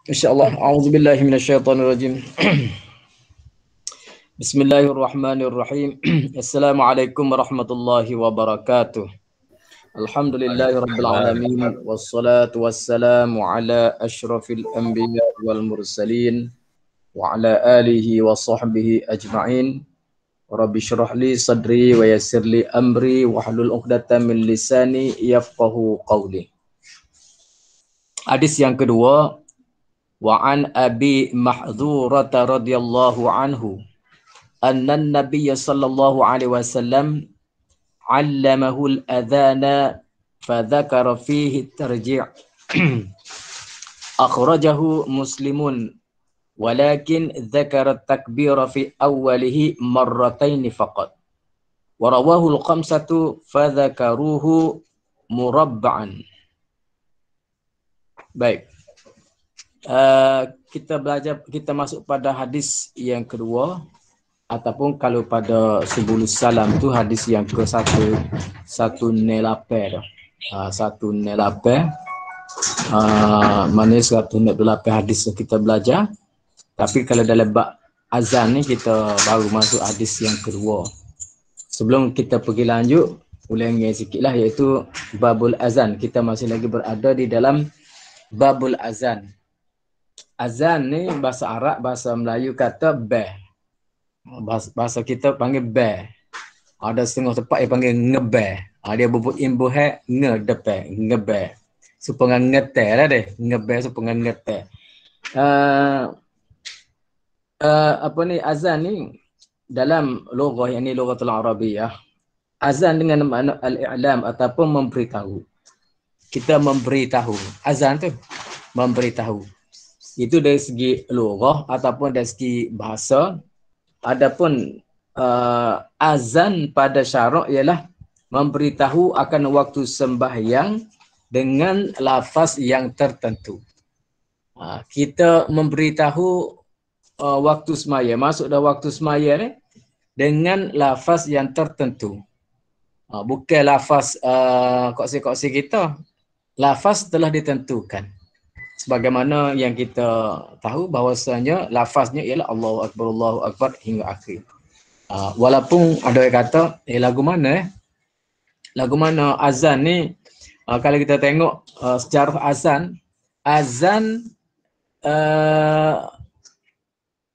Insyaallah. A'udzubillahi minasyaitonirrajim. Bismillahirrahmanirrahim. Assalamualaikum warahmatullahi wabarakatuh. Alhamdulillahirabbil alamin wassalatu wassalamu ala asyrafil anbiya wal mursalin wa ala alihi wa sahbihi ajma'in. Rabbi shrah li sadri wa yassir li amri wahlul 'uqdatam min lisani yafqahu qawli. Hadis yang kedua, wa an Abi Mahdhurah radhiyallahu anhu anna an-nabiy sallallahu alaihi wasallam 'allamahu al-adhana fa dzakara fihi at-tarji'. Akhrajahu Muslimun walakin dzakara at-takbira fi awwalihi marratayn faqat. Wa rawahu al-khamsatu fa dzakaruhu murabba'an. Baik. Kita masuk pada hadis yang kedua, ataupun kalau pada sebelum salam tu hadis yang ke 108 dah. 108 mana 108 hadis yang kita belajar. Tapi kalau dalam bab azan ni kita baru masuk hadis yang kedua. Sebelum kita pergi lanjut, ulangi sikitlah, iaitu babul azan. Kita masih lagi berada di dalam babul azan. Azan ni bahasa Arab, bahasa Melayu kata beh. Bahasa kita panggil beh. Ada setengah tempat yang panggil ngebeh. Dia berbut imbuh ngedepe, ngebeh. Supaya ngete lah deh. Ngebeh supaya ngete. Apa ni azan ni dalam lughah, yang ni lughatul Arabiyah. Azan dengan makna al-i'lam ataupun memberitahu. Kita memberitahu. Azan tu memberitahu. Itu dari segi lughah ataupun dari segi bahasa. Adapun azan pada syarak ialah memberitahu akan waktu sembahyang dengan lafaz yang tertentu. Kita memberitahu waktu semaya, masuk dah waktu semaya ni dengan lafaz yang tertentu. Bukan lafaz koksi-koksi kita. Lafaz telah ditentukan. Sebagaimana yang kita tahu bahawasanya lafaznya ialah Allahu Akbar hingga akhir. Walaupun ada yang kata, lagu mana lagu mana azan ni, kalau kita tengok sejarah azan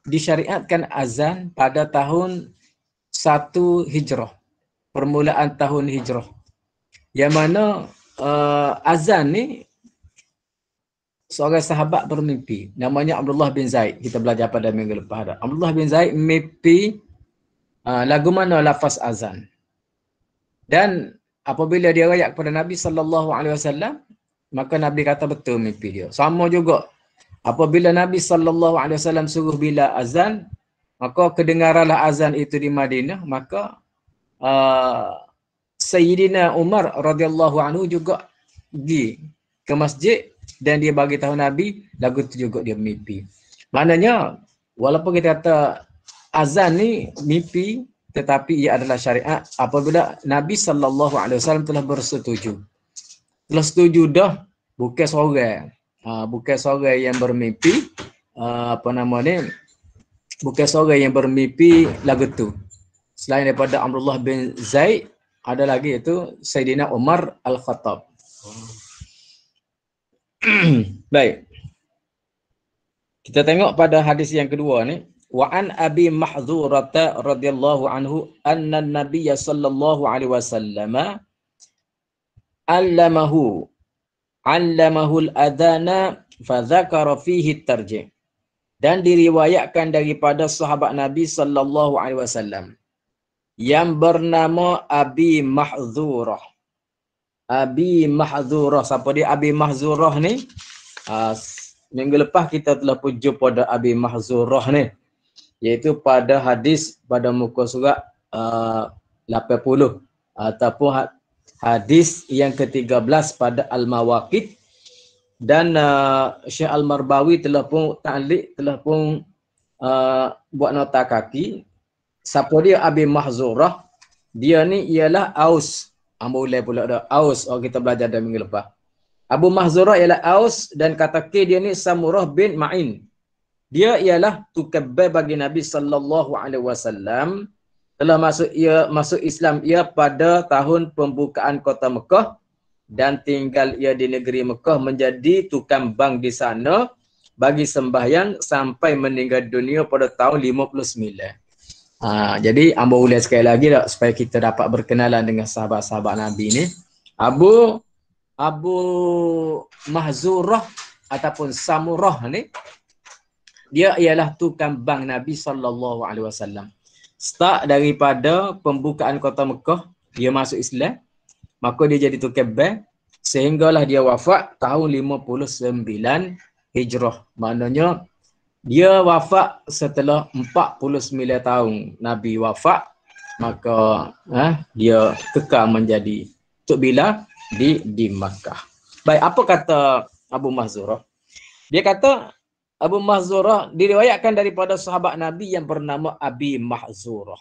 disyariatkan azan pada tahun 1 Hijrah. Permulaan tahun Hijrah. Yang mana azan ni seorang sahabat bermimpi, namanya Abdullah bin Zaid. Kita belajar pada minggu lepas. Abdullah bin Zaid mimpi lagu mana lafaz azan. Dan apabila dia rakyat kepada Nabi SAW, maka Nabi kata betul mimpi dia. Sama juga, apabila Nabi SAW suruh bila azan, maka kedengaranlah azan itu di Madinah, maka Sayyidina Umar radhiyallahu anhu juga pergi ke masjid dan dia bagi tahu Nabi, lagu itu juga dia mimpi. Maknanya, walaupun kita kata azan ni mimpi, tetapi ia adalah syariat apabila Nabi SAW telah bersetuju. Telah setuju dah, bukan seorang yang bermimpi, bukan seorang yang bermimpi lagu tu. Selain daripada Abdullah bin Zaid, ada lagi itu Sayyidina Umar Al-Khattab. Baik. Kita tengok pada hadis yang kedua ni. Wa an Abi Mahdhurah radhiyallahu anhu anna an-nabiy sallallahu alaihi wasallam allamahu al-adhana fa dzakara fihi at-tarji'. Dan diriwayatkan daripada sahabat Nabi sallallahu alaihi wasallam yang bernama Abi Mahdhurah. Abi Mahdhurah. Siapa dia Abi Mahdhurah ni? Minggu lepas kita telah pujuk pada Abi Mahdhurah ni, iaitu pada hadis pada muka surat 80 ataupun hadis yang ke-13 pada Al-Mawaqid. Dan Syekh Al-Marbawi telah pun ta'liq, telah pun buat nota kaki. Siapa dia Abi Mahdhurah? Dia ni ialah Aus. Mulai pula dah Aus, kita belajar dah minggu lepas. Abu Mahzurah ialah Aus dan kata K dia ni Samurah bin Ma'in. Dia ialah tukabbar bagi Nabi sallallahu alaihi wasallam. Telah masuk Islam ia pada tahun pembukaan kota Mekah dan tinggal ia di negeri Mekah menjadi tukang bank di sana bagi sembahyang sampai meninggal dunia pada tahun 59. Jadi ambo ulang sekali lagi tak supaya kita dapat berkenalan dengan sahabat-sahabat Nabi ni. Abu Mahzurah ataupun Samurah ni dia ialah tukang bank Nabi sallallahu alaihi wasallam. Start daripada pembukaan kota Mekah, dia masuk Islam, maka dia jadi tukang bank sehinggalah dia wafat tahun 59 Hijrah. Maknanya dia wafat setelah 49 tahun Nabi wafat, maka dia kekal menjadi Tok Bilal di Makkah. Baik, apa kata Abu Mahzurah? Dia kata Abu Mahzurah diriwayatkan daripada sahabat Nabi yang bernama Abi Mahzurah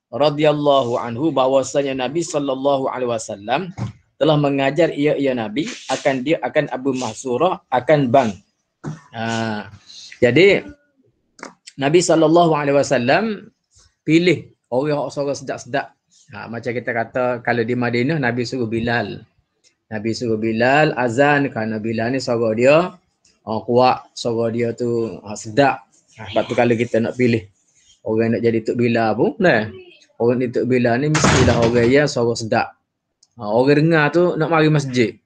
radhiyallahu anhu bahwasanya Nabi sallallahu alaihi wasallam telah mengajar ia Nabi akan Abu Mahzurah akan bank. Jadi Nabi sallallahu alaihi wasallam pilih orang yang suara sedap-sedap. Macam kita kata kalau di Madinah Nabi suruh Bilal. Nabi suruh Bilal azan kerana Bilal ni suara dia kuat, suara dia tu sedap. Sebab tu kalau kita nak pilih orang nak jadi Tok Bilal pun, orang ni Tok Bilal ni mestilah orang yang suara sedap. Orang dengar tu nak mari masjid.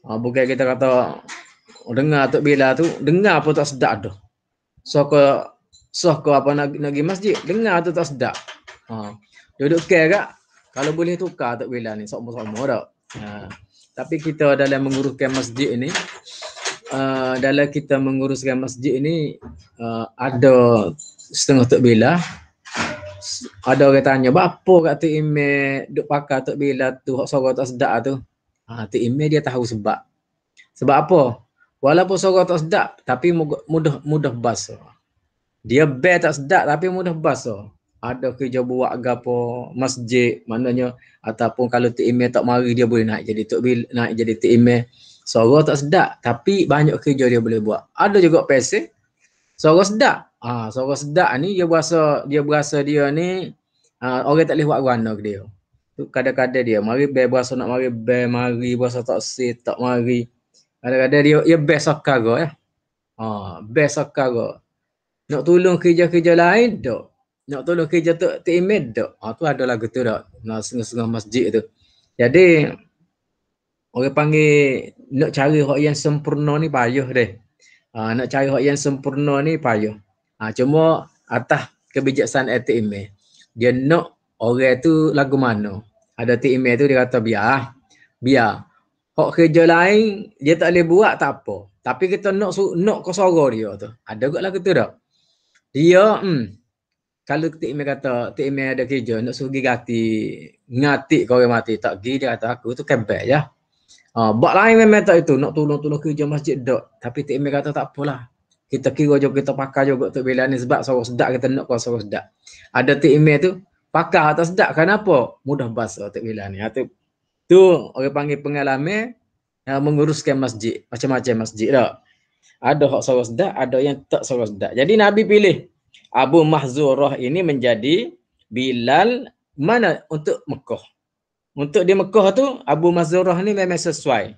Bukan kita kata dengar Tok Bilal tu, dengar pun tak sedap dah. Soh apa nak pergi masjid, dengar tu tak sedap. Duduk kira kalau boleh tukar Tok Bilal ni sama-sama tak. Tapi kita dalam menguruskan masjid ni, dalam kita menguruskan masjid ni ada setengah Tok Bilal. Ada orang tanya, "Apa kat Tok Imam duk pakai Tok Bilal tu hak suara tak sedap tu?" Tok Imam dia tahu sebab. Sebab apa? Walaupun suara tak sedap tapi mudah basuh. Dia bel tak sedap tapi mudah basuh. Ada kerja buat gapo masjid, maknanya ataupun kalau Tok Imam tak mari dia boleh naik jadi Tok Bilal, naik jadi Tok Imam. Suara tak sedap tapi banyak kerja dia boleh buat. Ada juga pesel suara sedap. Suara sedap ni dia berasa dia ni orang tak boleh buat guana ke dia. Tu kadang-kadang dia mari berasa nak mari berasa tak sit tak mari. Kadang-kadang dia best sekara best sekara. Nak tolong kerja-kerja lain tak. Nak tolong kerja Tok Imam tak. Tu ada lagu tu tak. Nak setengah masjid tu. Jadi orang panggil nak cari hak yang sempurna ni payah deh. Nak cari hak yang sempurna ni payah. Cuma atas kebijaksanaan Tok Imam. Dia nak orang tu lagu mana. Ada Tok Imam tu dia kata biar. Hak kerja lain dia tak boleh buat tak apa. Tapi kita nak ke suara dia tu. Ada juga lagu tu tak. Dia kalau Tok Imam kata Tok Imam ada kerja nak suruh ngati kau orang mati tak pergi, dia kata aku tu kebel ya. Buat lain memang tak itu nak tolong kerja masjid dak. Tapi Tok Imam kata tak apalah. Kita kira juga kita pakai juga Tok Bilal ni sebab suara sedap kita nak kau suara sedap. Ada Tok Imam tu pakai atas sedap kenapa? Mudah basuh Tok Bilal ni. Tu orang panggil pengalaman menguruskan masjid, macam-macam masjid dak. Ada hak suara sedap, ada yang tak suara sedap. Jadi Nabi pilih Abu Mahzurah ini menjadi Bilal mana untuk Mekah. Untuk di Mekah tu Abu Mahzurah ni memang sesuai.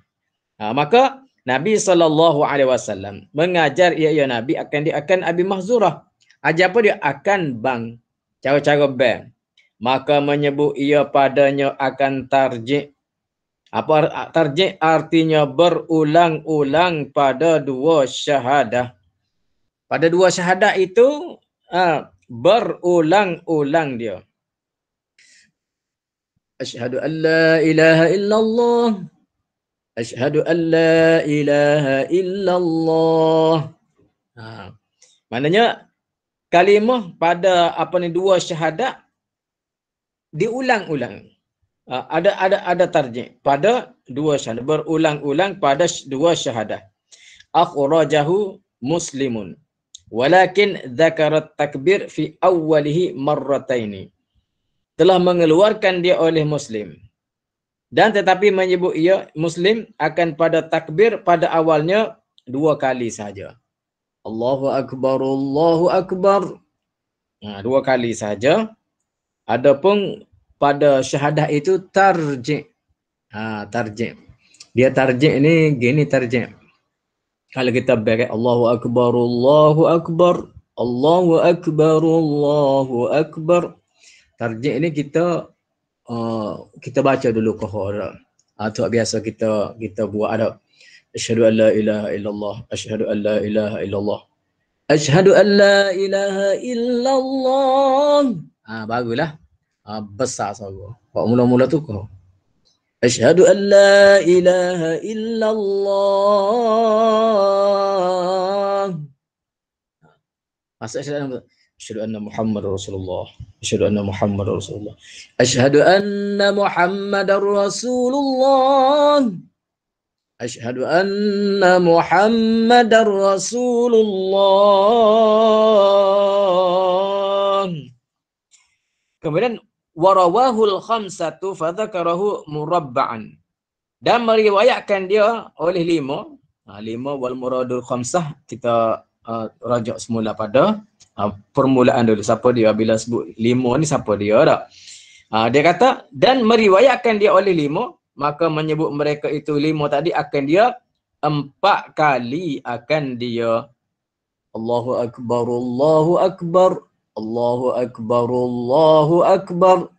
Maka Nabi SAW mengajar ia Nabi akan Abi Mahzurah. Ajar apa dia? Akan bank. Cara-cara bank. Maka menyebut ia padanya akan tarjih. Apa tarjih? Artinya berulang-ulang pada dua syahadah. Pada dua syahadah itu berulang-ulang dia. Asyhadu an la ilaha illallah. Asyhadu an la ilaha illallah. Maknanya kalimah pada dua syahadat diulang-ulang. Ada tarjih pada dua syahadat, berulang-ulang pada dua syahadat. Akhrajahu Muslimun. Walakin dzakarat takbir fi awwalihi marrataini. Telah mengeluarkan dia oleh Muslim. Dan tetapi menyebut ia Muslim akan pada takbir pada awalnya 2 kali saja. Allahu Akbar, Allahu Akbar. 2 kali saja. Adapun pada syahadah itu tarji'. Tarji'. Dia tarji' ni gini tarji'. Kalau kita beri Allahu Akbar, Allahu Akbar, Allahu Akbar, Allahu Akbar. Tarji' ni kita baca dulu kohor. Atau biasa kita buat ada. Asyhadu an la ilaha illallah, asyhadu an la ilaha illallah. Asyhadu an la ilaha illallah. Bagulah. Besar suara. Buat mula-mula tu kau. Asyhadu an la ilaha illallah. Masa asyhadu anna Muhammadar Rasulullah. Asyhadu anna Muhammadar Rasulullah. Asyhadu anna Muhammadar Rasulullah. Asyhadu anna Muhammadar Rasulullah. Kemudian warawahul khamsatu fadzakarahu murabba'an. Dan meriwayatkan dia oleh 5. 5 wal muradul khamsah kita rajak semula pada permulaan dulu. Siapa dia bila sebut 5 ni siapa dia tak? Dia kata dan meriwayatkan dia oleh 5, maka menyebut mereka itu 5 tadi akan dia 4 kali akan dia Allahu Akbar, Allahu Akbar, Allahu Akbar, Allahu Akbar.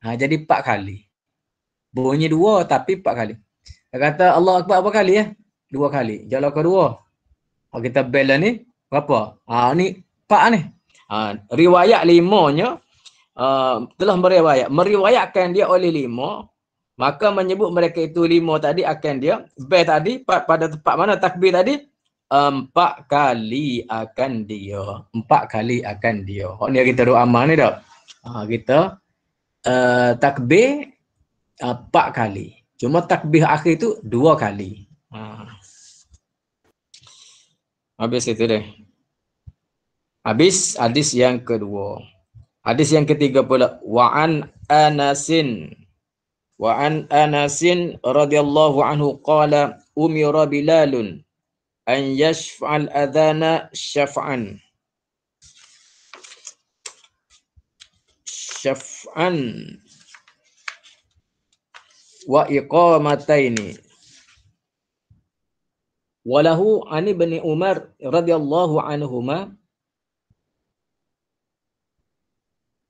Jadi 4 kali. Bunyi 2 tapi 4 kali. Dia kata Allahu Akbar berapa kali ya? 2 kali. Jalan kedua. Kita bela ni berapa? Ni 4 ni. Riwayat 5-nya telah meriwayatkan dia oleh 5, maka menyebut mereka itu 5 tadi akan dia bel tadi pada tempat mana takbir tadi 4 kali akan dia. 4 kali akan dia. Ni kita doa amal ni dak. Kita takbir 4 kali. Cuma takbir akhir tu 2 kali. Habis itu deh. Habis hadis yang kedua. Hadis yang ketiga pula wa an Anasin radhiyallahu anhu qala umira Bilalun an yashfa'al adhana syaf'an wa iqamataini. Walahu an ibn Umar radhiyallahu anhuma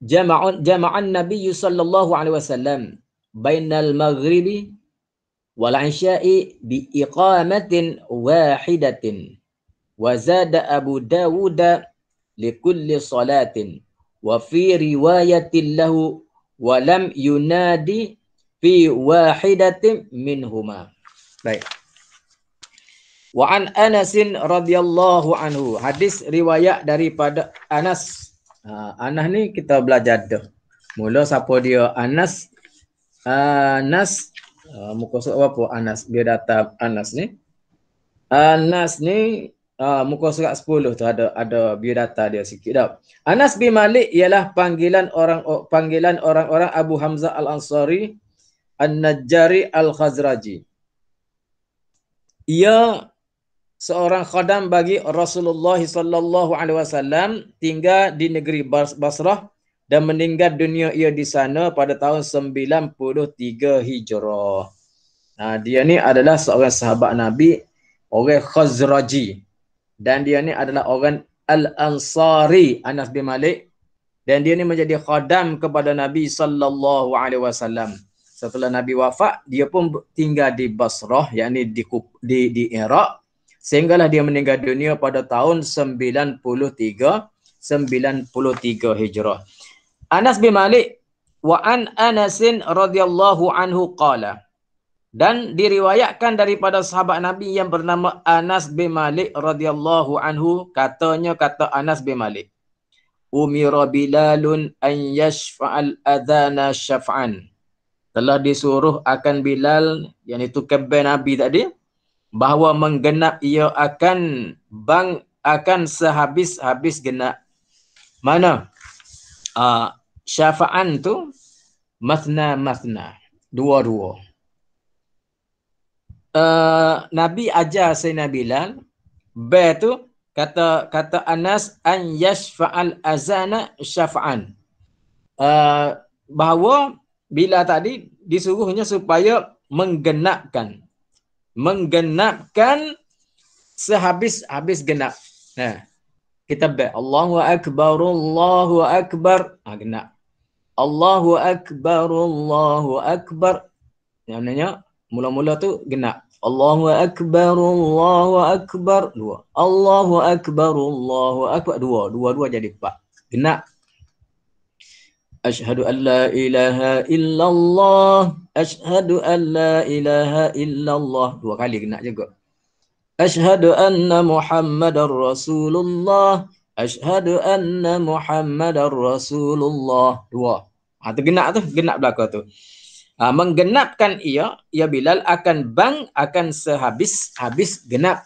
jama'an Nabi sallallahu alaihi wasallam bainal maghribi wal isya'i bi iqamatin wahidatin wa zada Abu Dawud li kulli salatin wa fi riwayatin lahu wa lam yunadi fi wahidatin minhuma. Baik. Wa an Anasin radhiyallahu anhu. Hadis riwayat daripada Anas. Anas ni kita belajar dah. Mula siapa dia? Anas. Muka surat apa Anas? Dia datang Anas ni. Anas ni muka surat 10 tu ada biodata dia sikit dah. Anas bin Malik ialah panggilan orang-orang Abu Hamzah Al-Ansari An-Najjari Al-Khazraji. Ia seorang khadam bagi Rasulullah sallallahu alaihi wasallam, tinggal di negeri Basrah dan meninggal dunia ia di sana pada tahun 93 Hijrah. Dia ni adalah seorang sahabat Nabi, orang Khazraji. Dan dia ni adalah orang Al-Ansari, Anas bin Malik. Dan dia ni menjadi khadam kepada Nabi sallallahu alaihi wasallam. Setelah Nabi wafat, dia pun tinggal di Basrah, yakni di Iraq. Sehinggalah dia meninggal dunia pada tahun 93 Hijrah. Anas bin Malik wa an Anasin radhiyallahu anhu qala. Dan diriwayatkan daripada sahabat Nabi yang bernama Anas bin Malik radhiyallahu anhu, kata Anas bin Malik, umira Bilalun an yashfa'al adhana syaf'an. Telah disuruh akan Bilal, yang itu kebal Nabi tadi, bahawa menggenap ia akan sehabis-habis genap. Mana? Syafa'an tu mathna, dua-dua. Nabi ajar Sayyidina Bilal, ba tu kata Anas an yashfa'al azana syafa'an. Bahawa Bilal tadi disuruhnya supaya menggenapkan sehabis genap. Nah, kita ba Allahu akbar, Allahu akbar. Genap. Allahu akbar, Allahu akbar. Yang namanya mula-mula tu genap. Allahu akbar, Allahu akbar. Dua. Allahu akbar, Allahu akbar. Dua jadi empat. Genap. Asyhadu an la ilaha illallah. Asyhadu an la ilaha illallah. Dua kali genap juga. Asyhadu anna Muhammadar Rasulullah. Asyhadu anna Muhammadar Rasulullah. Dua. Tu genap belakang tu. Menggenapkan ia Bilal akan sehabis genap.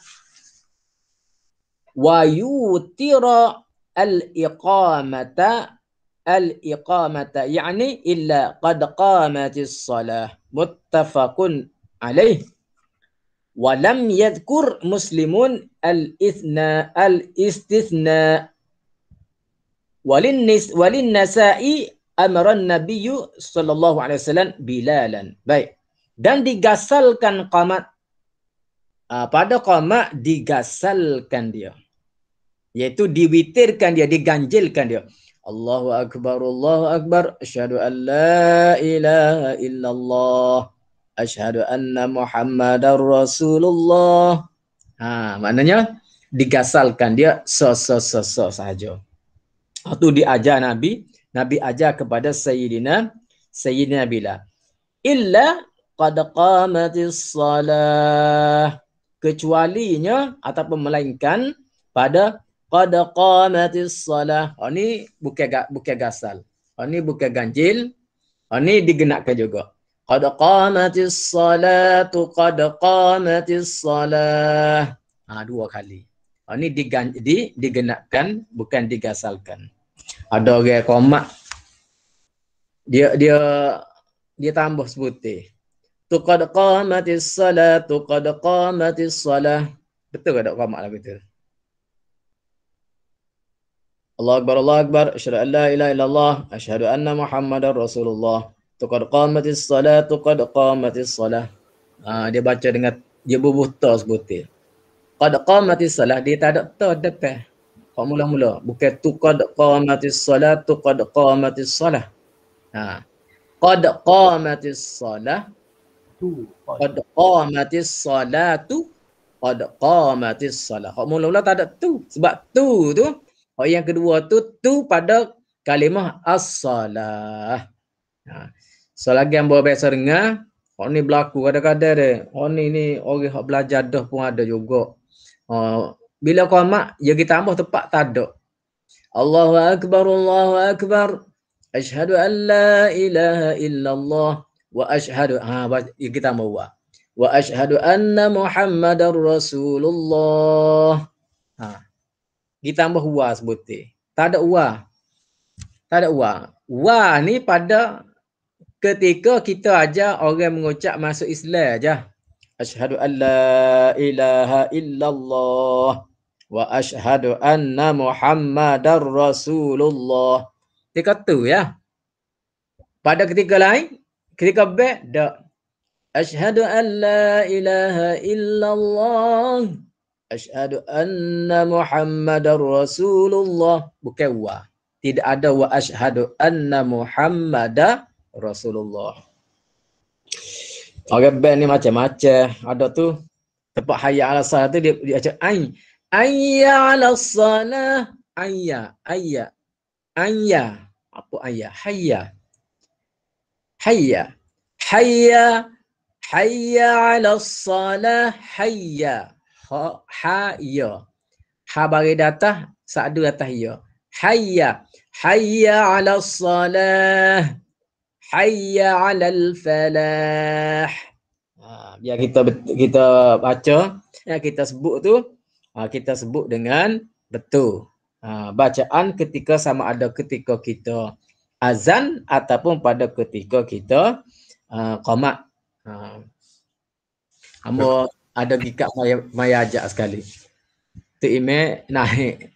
Wa yutira al-iqamata yani illa qad qamatis salah. Muttafaqun alaih. Wa lam yadhkur muslimun al-istithna. Walin nasa'i amran nabiyyu sallallahu alaihi wasallam Bilalan. Baik. Dan digasalkan qamat. Pada qamat digasalkan dia. Iaitu diwitirkan dia, diganjilkan dia. Allahu akbar, Allahu akbar. Asyhadu an la ilaha illallah. Asyhadu anna Muhammadar Rasulullah. Maknanya digasalkan dia sahaja. Itu diajar Nabi ajar kepada Sayyidina Bilal. Illa qad qamatis salah. Kecualinya ataupun melainkan pada qad qamatis salah. Ni bukan gasal. Ni bukan ganjil. Ni digenapkan juga. Qad qamatis salatu, qad qamatis salah. Dua kali. Ini digenapkan, bukan digasalkan. Ada orang qomat, dia tambah sebutir. Tu qad qamatis salatu, qad qamatis salah. Betul ke tak qomat lagu tu? Allahu akbar, Allahu akbar. Asyhadu an la ilaha illallah. Asyhadu anna Muhammadar Rasulullah. Qad qamatis salatu, qad qamatis salah. Dia baca dengan dia berbuta sebutir. Qad qamatis salah, dia tak ada ta depan. Kau mula-mula bukan tu qad qamatis salatu, qad qamatis salah. Qad qamatis salah, qad qamatis salatu, qad qamatis salah. Kau mula-mula tak ada tu. Sebab tu yang kedua tu pada kalimah as-salah. Selagi yang bawa biasa dengar, orang ni berlaku kadang-kadang dia. Orang ni orang yang belajar dah pun ada juga. Bila qamat, dia kita tambah tepat tak ada. Allahu akbar, Allahu akbar. Asyhadu an la ilaha illallah. Wa asyhadu, kita tambah wa. Wa asyhadu anna Muhammadar Rasulullah. Kita tambah wa sebutir. Tak ada wa. Wa ni pada ketika kita ajar orang mengucap masuk Islam aja. Asyhadu an la ilaha illallah wa asyhadu anna Muhammadar Rasulullah. Dia kata ya. Pada ketika lain, ketika baik dak. Asyhadu an la ilaha illallah. Asyhadu anna Muhammadar Rasulullah. Bukan wa. Tidak ada wa asyhadu anna Muhammadar Rasulullah. Orang band ni macam-macam. Ada tu tempat hayya ala salah tu dia baca ay. Ayya ala salah. Ayya. Apa ayya? Hayya ala salah. Hayya. Ha bagi datah, sa'du atas ya. Hayya ala salah. Hayya 'alal falah. Biar kita baca, kita sebut tu, kita sebut dengan betul. Bacaan ketika sama ada ketika kita azan ataupun pada ketika kita qamat. Ambo ada gikat maya ajak sekali. Tik ime naik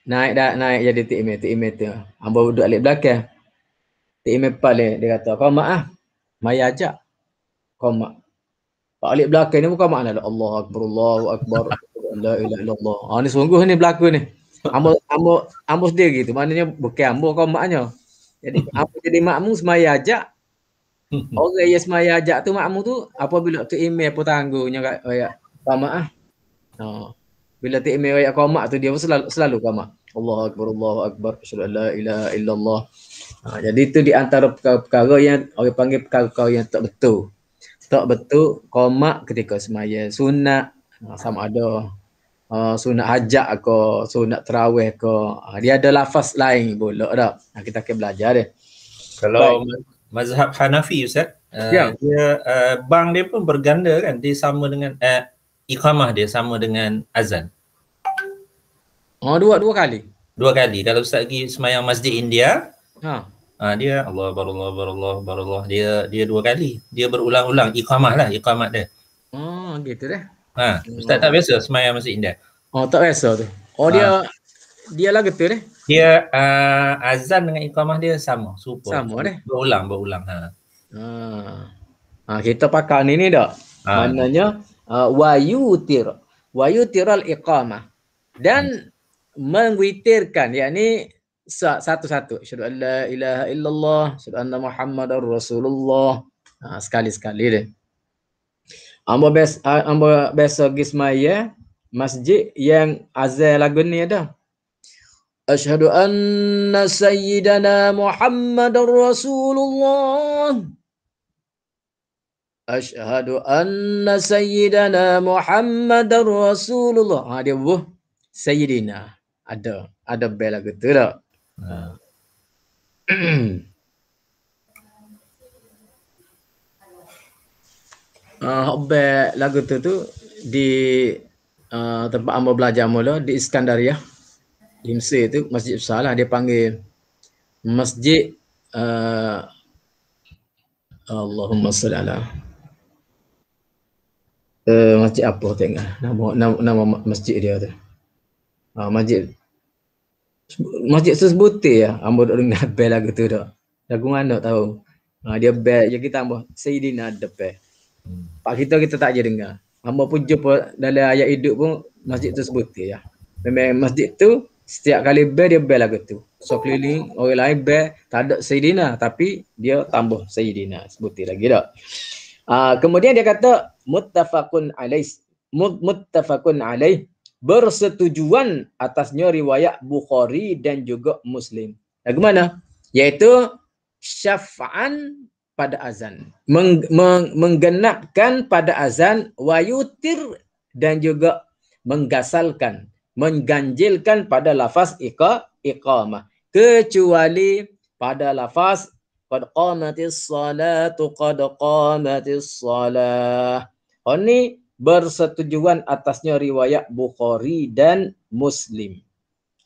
jadi tik ime tu. Ambo duduk alik belakang. Tik ime pale dia kata, "Kau mak ah, maya ajak." Kau mak. Pak alik belakang ni bukan makna Allahu akbar, Allahu akbar. La ilaha illallah. Ah ni sungguh ni berlaku ni. Ambo sendiri gitu. Maknanya bukan ambo kau maknya. Jadi apa jadi makmum semaya ajak. Orang yang semaya ajak tu makmum tu apabila tu email apa tangguhnya kayak qamak ah. Ha. Bila tu email kayak qamak tu dia selalu qamak. Allahu akbar, Allahu akbar. Asyhadu an la ilaha illallah. Ha, jadi itu di antara perkara yang orang panggil perkara yang tak betul. Tak betul qamak ketika semaya sunat sama ada sunat hajat ke, sunat tarawih ke. Dia ada lafaz lain pula dah. Kita akan belajar dia. Kalau mazhab Hanafi Ustaz, dia bang dia pun berganda kan, dia sama dengan iqamah dia sama dengan azan. Oh, dua kali. Dua kali. Kalau Ustaz pergi semayang Masjid India, dia Allah barallah dia dua kali. Dia berulang-ulang iqamah lah, iqamat dia. Oh, gitu deh. Ustaz tak biasa semayang Masjid India. Oh, tak biasa tu. Oh, dia lah gitu deh. Dia azan dengan iqamah dia sama, super. Sama deh. Berulang. Kita pakai ni dak. Maknanya wayutiral iqamah. Dan mengwitirkan, yakni satu-satu. Asyhadu an la ilaha illallah, asyhadu anna Muhammadar Rasulullah. Sekali-sekali deh. Ambo biasa pergi semaya masjid yang azan lagu ni ada. Asyhadu anna sayyidana Muhammadar Rasulullah. Asyhadu anna sayyidana Muhammadar Rasulullah. Dia buh sayyidina. Ada bel lagu tu tak? Bel lagu tu di tempat ambo belajar mula di Iskandaria. Di Mesir tu masjid besar lah, dia panggil masjid Allahumma salli ala masjid apa tengok nama masjid dia tu. Masjid tersebut ya, ambo dak dengar bel lagu tu dak. Lagu mana tahu. Dia bel je kita ambo Sayyidina depan. Pak kita tak je dengar. Ambo pun jumpa dalam ayat hidup pun masjid tersebut ya. Memang masjid tu setiap kali bel dia bel lagu tu. So keliling orang lain bel tak ada Sayyidina tapi dia tambah Sayyidina sebuti lagi dak. Kemudian dia kata muttafaqun alaih bersetujuan atasnya riwayat Bukhari dan juga Muslim. Lagu mana? Yaitu syaf'an pada azan. Menggenapkan pada azan wayutir dan juga mengganjilkan pada lafaz iqamah. Kecuali pada lafaz qad qamatis salatu qad qamatis salah. Ini bersetujuan atasnya riwayat Bukhari dan Muslim.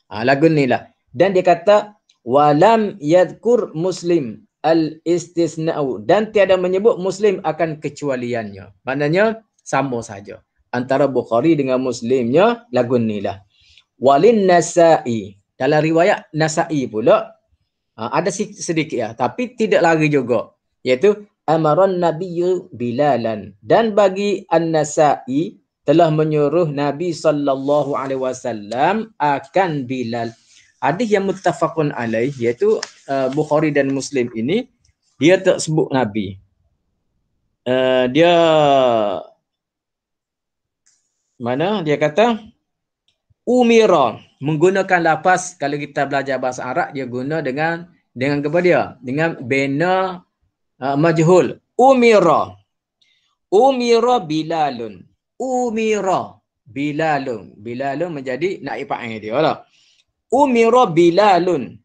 Lagu ni lah. Dan dia kata walam yadhkur Muslim al-istisna'u, dan tiada menyebut Muslim akan kecualiannya. Maknanya sama saja antara Bukhari dengan Muslimnya lagu ni lah. Walin Nasa'i, dalam riwayat Nasa'i pula ada sedikit ya, tapi tidak lari juga, iaitu amaran nabiyyu Bilalan, dan bagi An-Nasa'i telah menyuruh Nabi sallallahu alaihi wasallam akan Bilal. Hadis yang muttafaqun alaih, iaitu Bukhari dan Muslim ini, dia tak sebut Nabi. Dia mana dia kata umira, menggunakan lafaz, kalau kita belajar bahasa Arab dia guna dengan kepada dia dengan bina majhul. Umira Bilalun. Umira Bilalun menjadi naib fa'il dia lah. Umira Bilalun,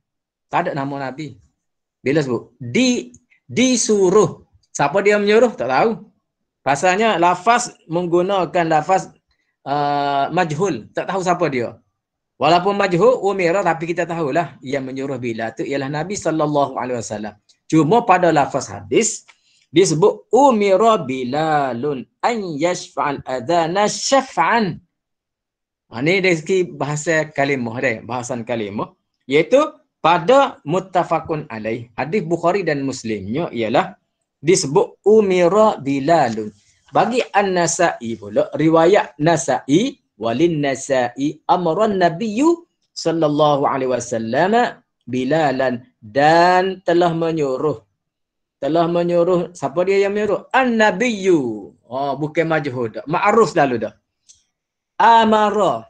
tak ada nama Nabi. Bila sebut disuruh, siapa dia menyuruh tak tahu. Pasalnya lafaz menggunakan lafaz majhul, tak tahu siapa dia. Walaupun majhul umira, tapi kita tahulah yang menyuruh Bilal itu ialah Nabi sallallahu alaihi wasallam. Cuma pada lafaz hadis Disebut umira Bilalun an yashfa'al adhana syaf'an. Ini dari segi bahasa kalimah dia, bahasan kalimah, iaitu pada muttafaqun alaih. Hadis Bukhari dan Muslimnya ialah disebut umira Bilalun. Bagi An-Nasa'i pula, riwayat Nasa'i, walin Nasa'i amran Nabiyyu sallallahu alaihi wasallam Bilalan, dan telah menyuruh siapa dia yang menyuruh? An-Nabiyyu. Oh, bukan majhul dah. Ma'ruf lalu dah. Amara.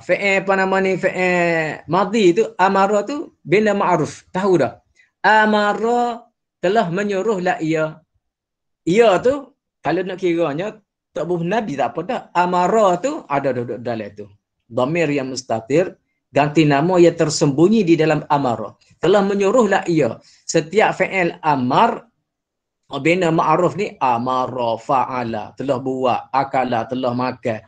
Fi'il apa nama ni? Fi'il madhi tu, amara tu bina ma'ruf. Tahu dah. Amara telah menyuruhlah ia. Ia tu kalau nak kiranya tak buh Nabi tak apa dah. Amara tu ada dalam tu. Dhamir yang mustatir, ganti nama yang tersembunyi di dalam amara. Telah menyuruhlah ia. Setiap fi'il amar bina ma'ruf ni amara, fa'ala, telah buat, akala, telah makan.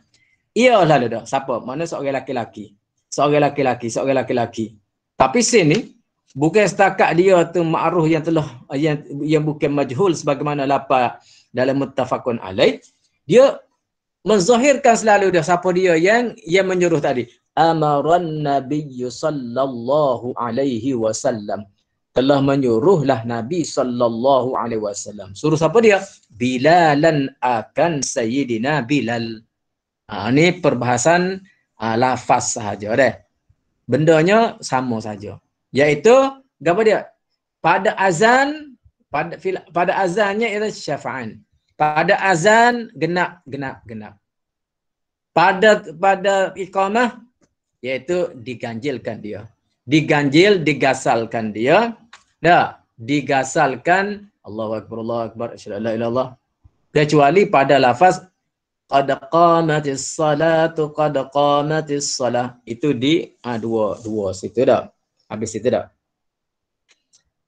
Ialah dah. Siapa? Mana seorang laki-laki. Seorang laki-laki. Tapi sini bukan setakat dia tu ma'ruf yang telah yang bukan majhul sebagaimana lapar dalam muttafaqun alaih. Dia menzahirkan selalu dah siapa dia yang menyuruh tadi. Amaran Nabiyyu sallallahu alaihi wasallam. Telah menyuruhlah Nabi sallallahu alaihi wasallam. Suruh siapa dia? Bilalan akan Sayyidina Bilal. Ini perbahasan lafaz sahaja deh. Bendanya sama saja. Iaitu apa dia? Pada azan, pada azannya ialah syafa'an. Pada azan genap. Pada iqamah iaitu diganjilkan dia. Digasalkan dia. Dah, digasalkan Allahu akbar, asyhadu an la ilaha illallah. Kecuali pada lafaz qad qamatis salah. Itu di dua situ dah. Habis itu dah.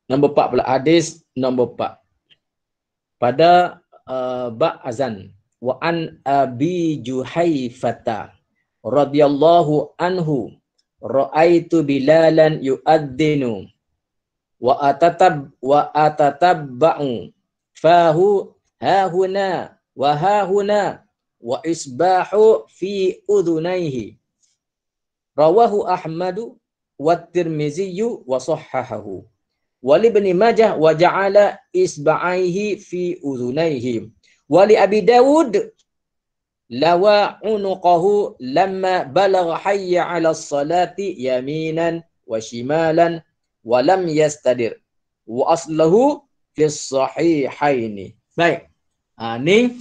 Nombor 4 pula, hadis nombor 4. Pada ba' azan wa an Abi Juhaifata radhiyallahu anhu ra'aitu Bilalan yu'adzinu wa atatabba'u fahu hahuna wa isbahu fi udhunaihi. Rawahu Ahmadu wa Tirmiziyyu wa sahhahahu. Wali Ibn Majah wa ja'ala isba'aihi fi udhunaihi. Wali Abi Dawud lawa unuqahu lamma balagha hayya 'ala as-salati yaminan wa shimalan wa lam yastadir. Wa aslahu fi sahihaini. Baik. Ni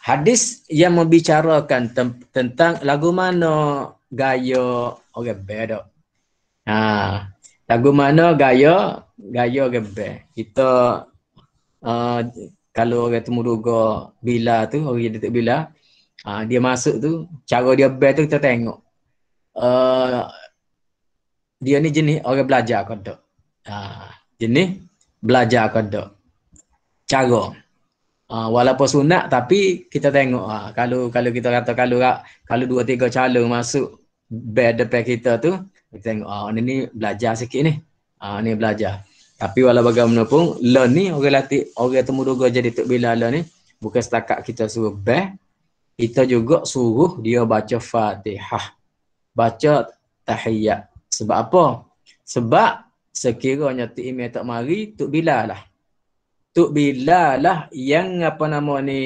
hadis yang membicarakan tentang lagu mana gaya orang beda. Lagu mana gaya orang beda. Kita kalau orang temu duga bila tu, orang Datuk Bila, dia masuk tu, cara dia band tu kita tengok. Dia ni jenis orang belajar ke tak? Jenis belajar ke tak? Cara. Walaupun sunat tapi kita tengok kalau kita kata kalau 2-3 calon masuk band depan kita tu, kita tengok ni belajar sikit ni. Ni belajar. Tapi walau bagaimanapun learn ni orang temu duga jadi Tok Bila ni bukan setakat kita suruh band, kita juga suruh dia baca Fatihah, baca tahiyat. Sebab apa? Sebab sekiranya Tok Imam tak mari, Tok Bila lah. Tok Bila lah yang apa nama ni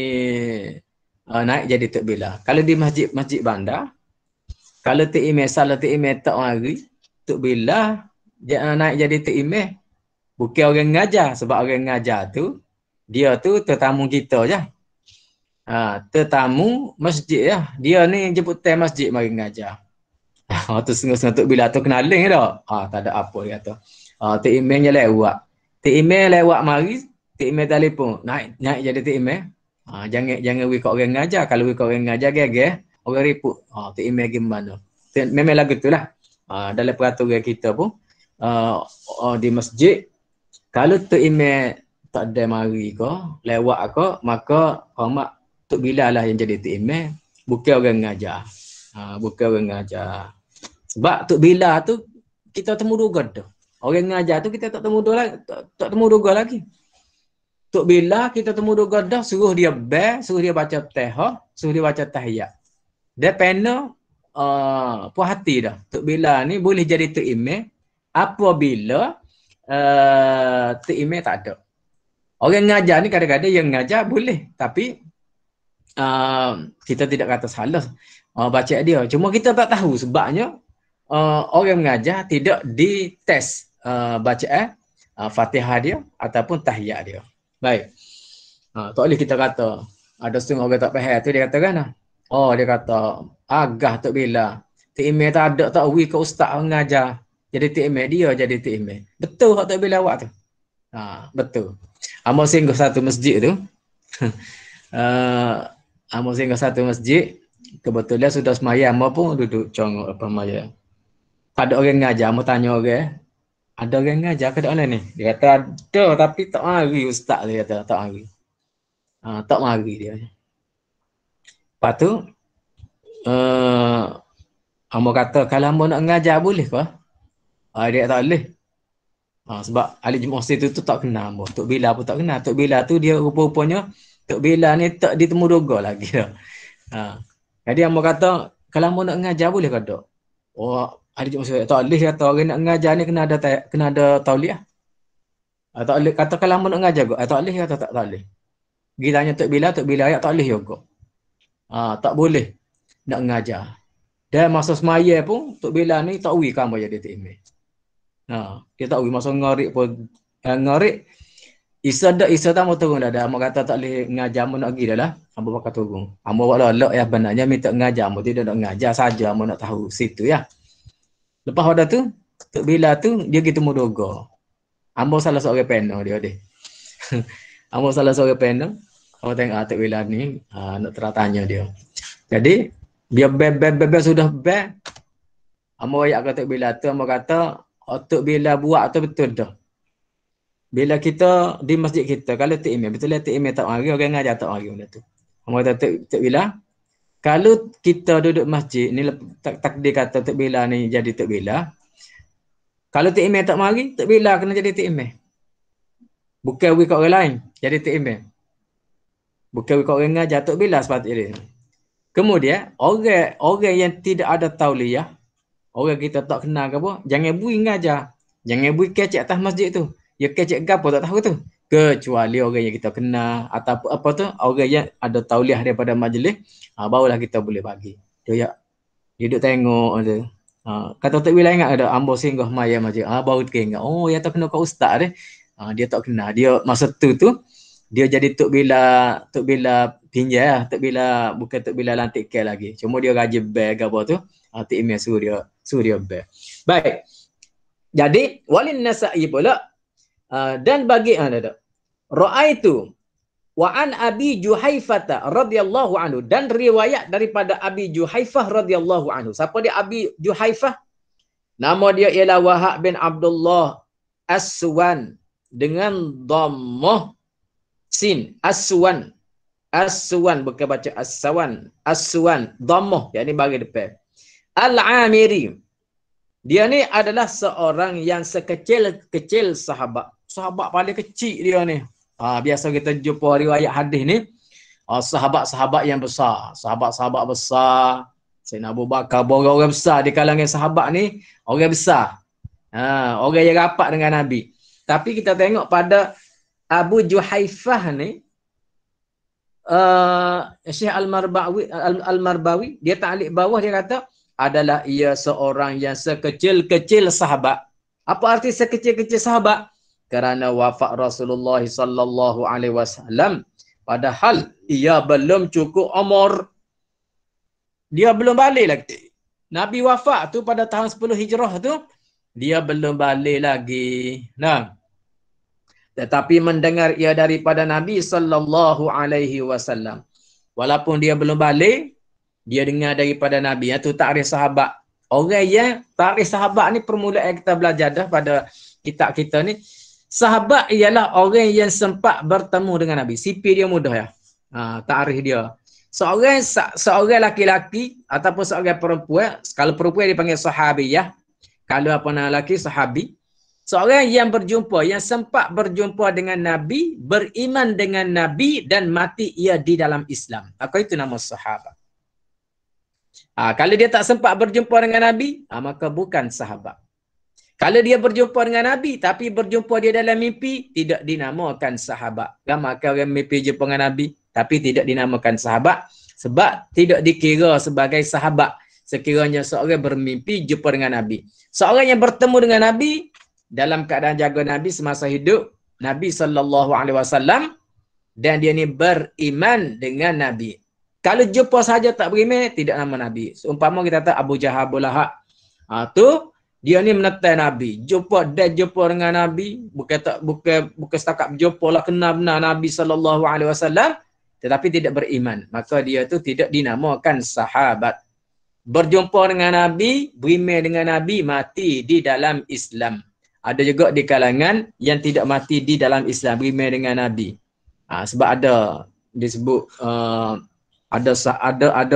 naik jadi Tok Bila. Kalau di masjid bandar, kalau Tok Imam salah Tok Imam tak mari, Tok Bila naik jadi Tok Imam. Bukan orang ngajar, sebab orang ngajar tu dia tu tetamu kita je. Tetamu masjid ya. Dia ni jemputan masjid mari ngajar. Tu setengah-setengah Tok Bila tu kenaling dah. Tak ada apa dia kata. Tok Imam je lewat. Tok Imam lewat mari, Tok Imam telefon, naik jadi Tok Imam. Jangan wikak orang ngajar. Kalau wikak orang ngajar gagah, orang riput. Tok Imam gimana? Memang lagu tu lah. Dalam peraturan kita pun di masjid, kalau Tok Imam tak ada mari ke, lewat ke, maka hormat Tok Bila lah yang jadi Tok Imam, bukan orang ngajar. Bukan orang ngajar. Sebab Tok Bila tu kita temu duga tu. Orang ngajar tu kita tak temu duga lagi. Tok bila kita temu dua gadah, suruh dia suruh dia baca tahiyat, suruh dia baca tahiyat. Dia pena puas hati dah. Tok bila ni boleh jadi tok imam apabila tok imam tak ada. Orang ngajar ni kadang-kadang yang ngajar boleh, tapi kita tidak kata salah baca dia. Cuma kita tak tahu sebabnya orang mengajar tidak dites bacaan Fatihah dia ataupun tahiyat dia. Baik. Tak boleh kita kata ada setengah orang tak faham tu dia katakan dia kata agah tok bila tok imam tak ada tak wi ke ustaz mengajar. Jadi tok imam dia jadi tok imam. Betul hak tok bila awak tu. Betul. Amo singgah satu masjid tu. Amo singgah satu masjid, kebetulan sudah semayang, amo pun duduk congok apa maya. Ada orang ngajar, amo tanya orang, ada orang ngajar ke tak ni? Dia kata ada tapi tak mari ustaz dia kata tak mari. Tak mari dia. Lepas tu amo kata kalau amo nak ngajar boleh ke? Dia tak boleh. Sebab ahli Jumaat itu tak kenal amo. Tok Bila pun tak kenal. Tok Bila tu dia rupa-rupanya Tok Bila ni tak ditemu doga lagi dah. Jadi amo kata kalau amo nak ngajar boleh ke tak? Ahli Jumaat tak boleh kata orang nak ngajar ni kena ada tauliah. Tak boleh kata kalau amo nak ngajar ke? Tak boleh kata tak boleh. Pergi tanya Tok Bila ayat tak boleh juga. Tak boleh nak ngajar. Dan masa semaya pun Tok Bila ni tak wi kamu jadi tok imam. Dia tak wi masa ngarik pun ngarik Isa tak mau turun dah. Amo kata tak boleh ngajar, amo nak pergi dah lah. Amo bakal turun. Amo buat lolok ya benarnya minta ngajar, amo tidak nak ngajar saja, amo nak tahu situ ya. Lepas pada tu, Tok Bila tu dia gitu mudoga. Amo salah seorang panel dia deh. Amo salah seorang panel. Amo tengok Tok Bila ni nak tanya dia. Jadi dia beb sudah beb. Amo ayat kata Tok Bila tu, amo kata Tok Bila buat tu betul dah. Bila kita di masjid kita, kalau tok imam, betul lah tok imam tak mari, orang ngajar tak mari benda tu. Orang kata Tok Bila, kalau kita duduk masjid, ni takdir kata Tok Bila ni jadi Tok Bila, kalau tok imam tak mari, Tok Bila kena jadi tok imam. Bukan wi kat orang lain, jadi tok imam. Bukan wi kat orang ngajar, Tok Bila sepatutnya. Kemudian, orang yang tidak ada tauliyah, orang kita tak kenal ke apa, jangan bui ngajar. Jangan bui kecek atas masjid tu. Ya kecek gapo tak tahu tu. Kecuali orang yang kita kenal atau apa tu, orang yang ada tauliah daripada majlis, barulah kita boleh bagi. Dia duduk tengok tu. Kata Tok Bila ingat ada ambo singgah maya masjid. Baru teringat. Ya tak kena kat ustaz dia. Dia tak kenal. Dia masa tu dia jadi Tok Bila pinjai lah. Tok Bila bukan Tok Bila lantik ke lagi. Cuma dia gaji beg apa tu. Tok Imam suruh dia beg. Baik. Jadi walin Nasa'i pula dan bagi ra'aitu wa an Abi Juhaifah radhiyallahu anhu, dan riwayat daripada Abi Juhaifah radhiyallahu anhu. Siapa dia Abi Juhaifah? Nama dia ialah Wahab bin Abdullah Aswan dengan dhammah sin. Aswan bukan baca Aswan dhammah, yakni bagi depan. Al-Amiri, dia ni adalah seorang yang sekecil-kecil sahabat paling kecil dia ni. Biasa kita jumpa riwayat hadis ni, sahabat-sahabat yang besar, sahabat-sahabat besar. Sayyidina Abu Bakar, orang besar di kalangan sahabat ni, orang besar. Orang yang rapat dengan Nabi. Tapi kita tengok pada Abu Juhaifah ni, Syekh Al-Marbawi, dia ta'liq bawah, dia kata adalah ia seorang yang sekecil-kecil sahabat. Apa arti sekecil-kecil sahabat? Kerana wafat Rasulullah sallallahu alaihi wasallam padahal ia belum cukup umur. Dia belum balik lagi. Nabi wafat tu pada tahun 10 Hijrah tu, dia belum balik lagi. Tetapi mendengar ia daripada Nabi sallallahu alaihi wasallam. Walaupun dia belum balik, dia dengar daripada Nabi. Itu takrif sahabat. Orang yang takrif sahabat ni permulaan kita belajar dah pada kitab kita ni. Sahabat ialah orang yang sempat bertemu dengan Nabi. Sipir dia mudah ya. Takrif dia. Seorang laki-laki ataupun seorang perempuan, kalau perempuan dipanggil sahabiyah, kalau apa nama lelaki sahabi, Seorang yang berjumpa, yang sempat berjumpa dengan Nabi, beriman dengan Nabi dan mati ia di dalam Islam. Maka itu nama sahabat. Kalau dia tak sempat berjumpa dengan Nabi, maka bukan sahabat. Kalau dia berjumpa dengan Nabi tapi berjumpa dia dalam mimpi, tidak dinamakan sahabat. Ramai orang mimpi jumpa dengan Nabi tapi tidak dinamakan sahabat sebab tidak dikira sebagai sahabat sekiranya seorang bermimpi jumpa dengan Nabi. Seorang yang bertemu dengan Nabi dalam keadaan jaga Nabi semasa hidup Nabi SAW dan dia ni beriman dengan Nabi. Kalau jumpa saja tak beriman, tidak nama Nabi. Seumpama kita tahu Abu Jahal, Abu Lahab. Tu dia ni menetai Nabi. Jumpa dengan Nabi, bukan setakat berjumpa lah kenal benar Nabi SAW, tetapi tidak beriman. Maka dia tu tidak dinamakan sahabat. Berjumpa dengan Nabi, beriman dengan Nabi, mati di dalam Islam. Ada juga di kalangan yang tidak mati di dalam Islam, beriman dengan Nabi. Sebab ada disebut ada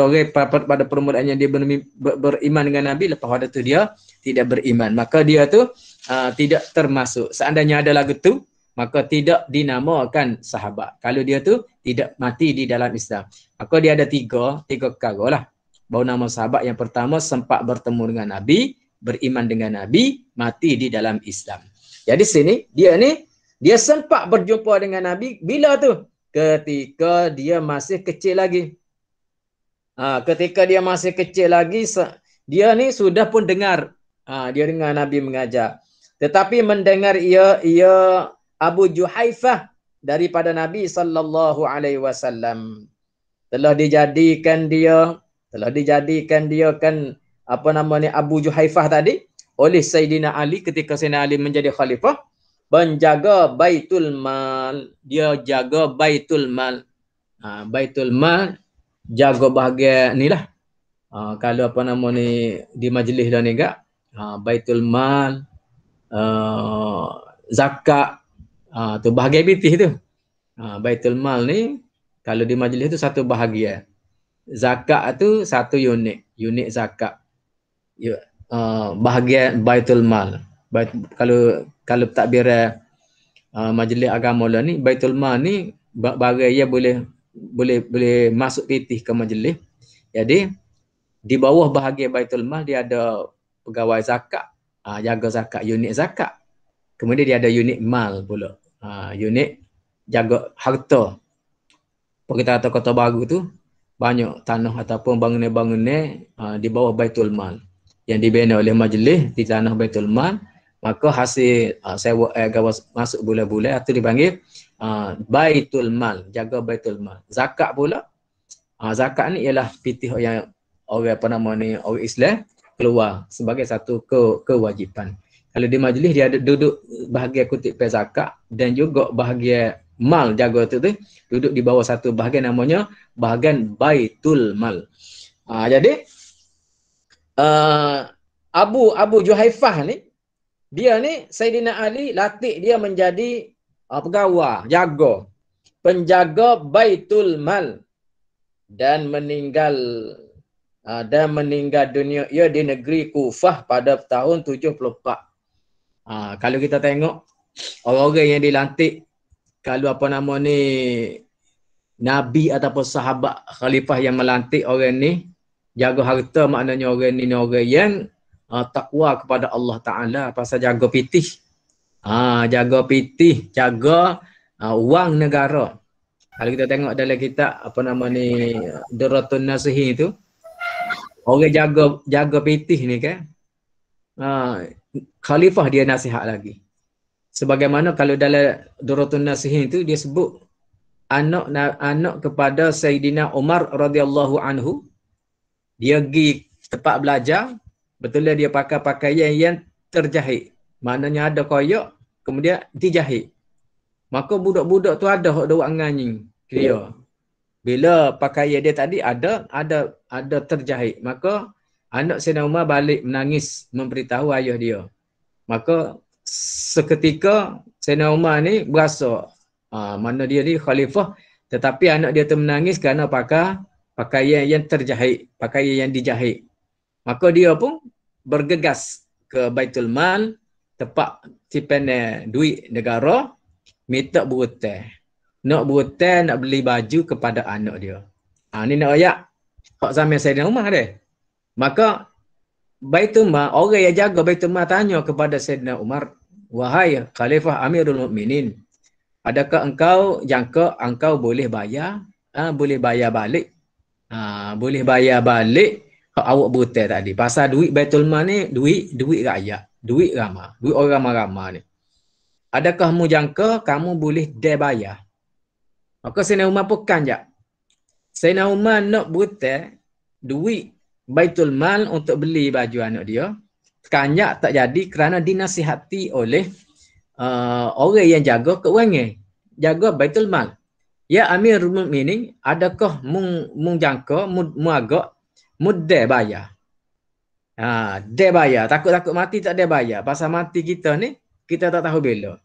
orang pada permulaannya dia beriman dengan Nabi, lepas pada tu dia tidak beriman. Maka dia tu tidak termasuk. Seandainya ada lagu tu, maka tidak dinamakan sahabat. Kalau dia tu tidak mati di dalam Islam. Maka dia ada tiga perkara lah. Baru nama sahabat yang pertama sempat bertemu dengan Nabi, beriman dengan Nabi, mati di dalam Islam. Jadi sini dia sempat berjumpa dengan Nabi bila tu? Ketika dia masih kecil lagi. Ketika dia masih kecil lagi, dia ni sudah pun dengar. Dia dengar Nabi mengajar. Tetapi mendengar ia Abu Juhaifah daripada Nabi SAW. Telah dijadikan dia kan Abu Juhaifah tadi oleh Sayyidina Ali ketika Sayyidina Ali menjadi khalifah, menjaga Baitul Mal. Dia jaga Baitul Mal. Baitul Mal, jaga bahagian ni lah. Kalau di majlis dah ni gak, Baitul Mal, zakat, tu bahagian pitih tu. Baitul Mal ni kalau di majlis tu satu bahagian. Zakat tu satu unit zakat. Bahagian Baitul Mal. Kalau takbir majlis agama lah ni, Baitul Mal ni bagai ia boleh masuk pitih ke majlis. Jadi di bawah bahagian Baitul Mal dia ada pegawai zakat, jaga zakat, unit zakat. Kemudian dia ada unit mal pula. Unit jaga harta. Kita kata Kota Baru tu banyak tanah ataupun bangunan-bangunan di bawah Baitul Mal yang dibina oleh majlis di tanah Baitul Mal. Maka hasil sewa masuk bulan-bulan atau dipanggil Baitul Mal, jaga Baitul Mal. Zakat pula, zakat ni ialah pitih yang orang Islam keluar sebagai satu kewajipan. Kalau di majlis dia ada duduk bahagian kutip zakat dan juga bahagian mal jaga tu duduk di bawah satu bahagian namanya bahagian Baitul Mal. Jadi Abu Juhaifah ni, dia ni Sayyidina Ali latih dia menjadi pegawai, penjaga Baitul Mal dan meninggal dunia ia di negeri Kufah pada tahun 74. Kalau kita tengok orang-orang yang dilantik, kalau Nabi ataupun sahabat khalifah yang melantik orang ni jaga harta, maknanya orang ni orang yang takwa kepada Allah Ta'ala pasal jaga pitih. Jaga wang negara. Kalau kita tengok dalam kitab Durratun Nasihin tu, orang jaga pitih ni kan, khalifah dia nasihat lagi. Sebagaimana kalau dalam Durratun Nasihin tu dia sebut anak kepada Sayyidina Umar radhiyallahu anhu, dia pergi tempat belajar, betulnya dia pakai pakaian yang terjahit. Maknanya ada koyak, kemudian dijahit. Maka budak-budak tu ada hak buat nganying dia. Bila pakaian dia tadi ada terjahit, maka anak Sayyidina Umar balik menangis memberitahu ayah dia. Maka seketika Sayyidina Umar ni berasa mana dia ni khalifah, tetapi anak dia tu menangis kerana pakai pakaian yang terjahit, pakaian yang dijahit. Maka dia pun bergegas ke Baitul Mal, tempat sipen duit negara, minta berhutang. Nak berhutang, nak beli baju kepada anak dia. Ni nak ayat hak zaman Sayyidina Umar dia. Maka Baitul Mal, orang yang jaga Baitul Mal tanya kepada Sayyidina Umar, wahai Khalifah Amirul Mukminin, adakah engkau jangka engkau boleh bayar? Boleh bayar balik. Boleh bayar balik hak awak berhutang tadi. Pasal duit Baitul Mal ni duit rakyat, duit ramah, duit orang ramah ni. Adakah kamu jangka kamu boleh bayar? Maka Sayyidina Umar pekan je. Sayyidina Umar nak berhutang duit Baitul Mal untuk beli baju anak dia. Kanyak tak jadi kerana dinasihati oleh orang yang jaga keuangan, jaga Baitul Mal. Ya Amirul Mukminin, adakah mung jangka mu agak mudah bayar? Dia bayar, takut mati tak dia bayar. Pasal mati kita ni kita tak tahu bila.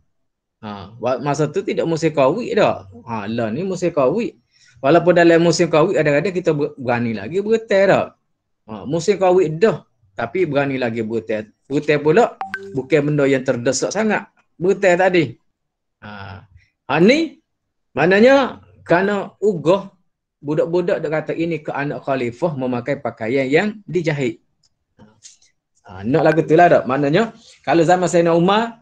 Masa tu tidak musim Covid dah. Lah ni musim Covid. Walaupun dalam musim Covid kadang-kadang kita berani lagi berhutang dah. Musim Covid dah, tapi berani lagi berhutang. Berhutang pula bukan benda yang terdesak sangat. Berhutang tadi. Ni maknanya kerana ugah budak-budak dia kata ini ke anak khalifah memakai pakaian yang dijahit. Nak lagu tu lah tak? Maknanya kalau zaman Sayyidina Umar,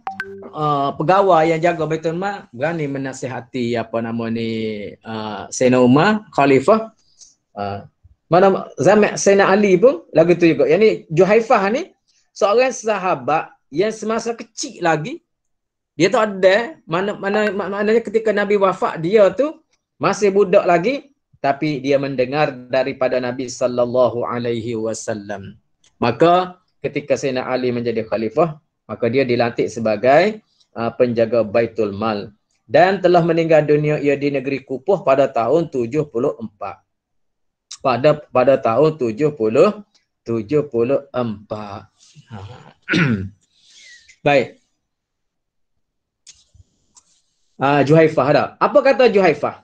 pegawai yang jaga Baitul Mal berani menasihati apa nama ni Sayyidina Umar khalifah. Mana zaman Sayyidina Ali pun lagu tu juga. Yang ni Juhaifah ni seorang sahabat yang semasa kecil lagi dia tak ada maknanya ketika Nabi wafat dia tu masih budak lagi tapi dia mendengar daripada Nabi sallallahu alaihi wasallam. Maka ketika Sayyidina Ali menjadi khalifah, maka dia dilantik sebagai penjaga Baitul Mal dan telah meninggal dunia ia di negeri Kupuh pada tahun 74. Pada tahun 74. Baik. Juhaifah ada. Apa kata Juhaifah?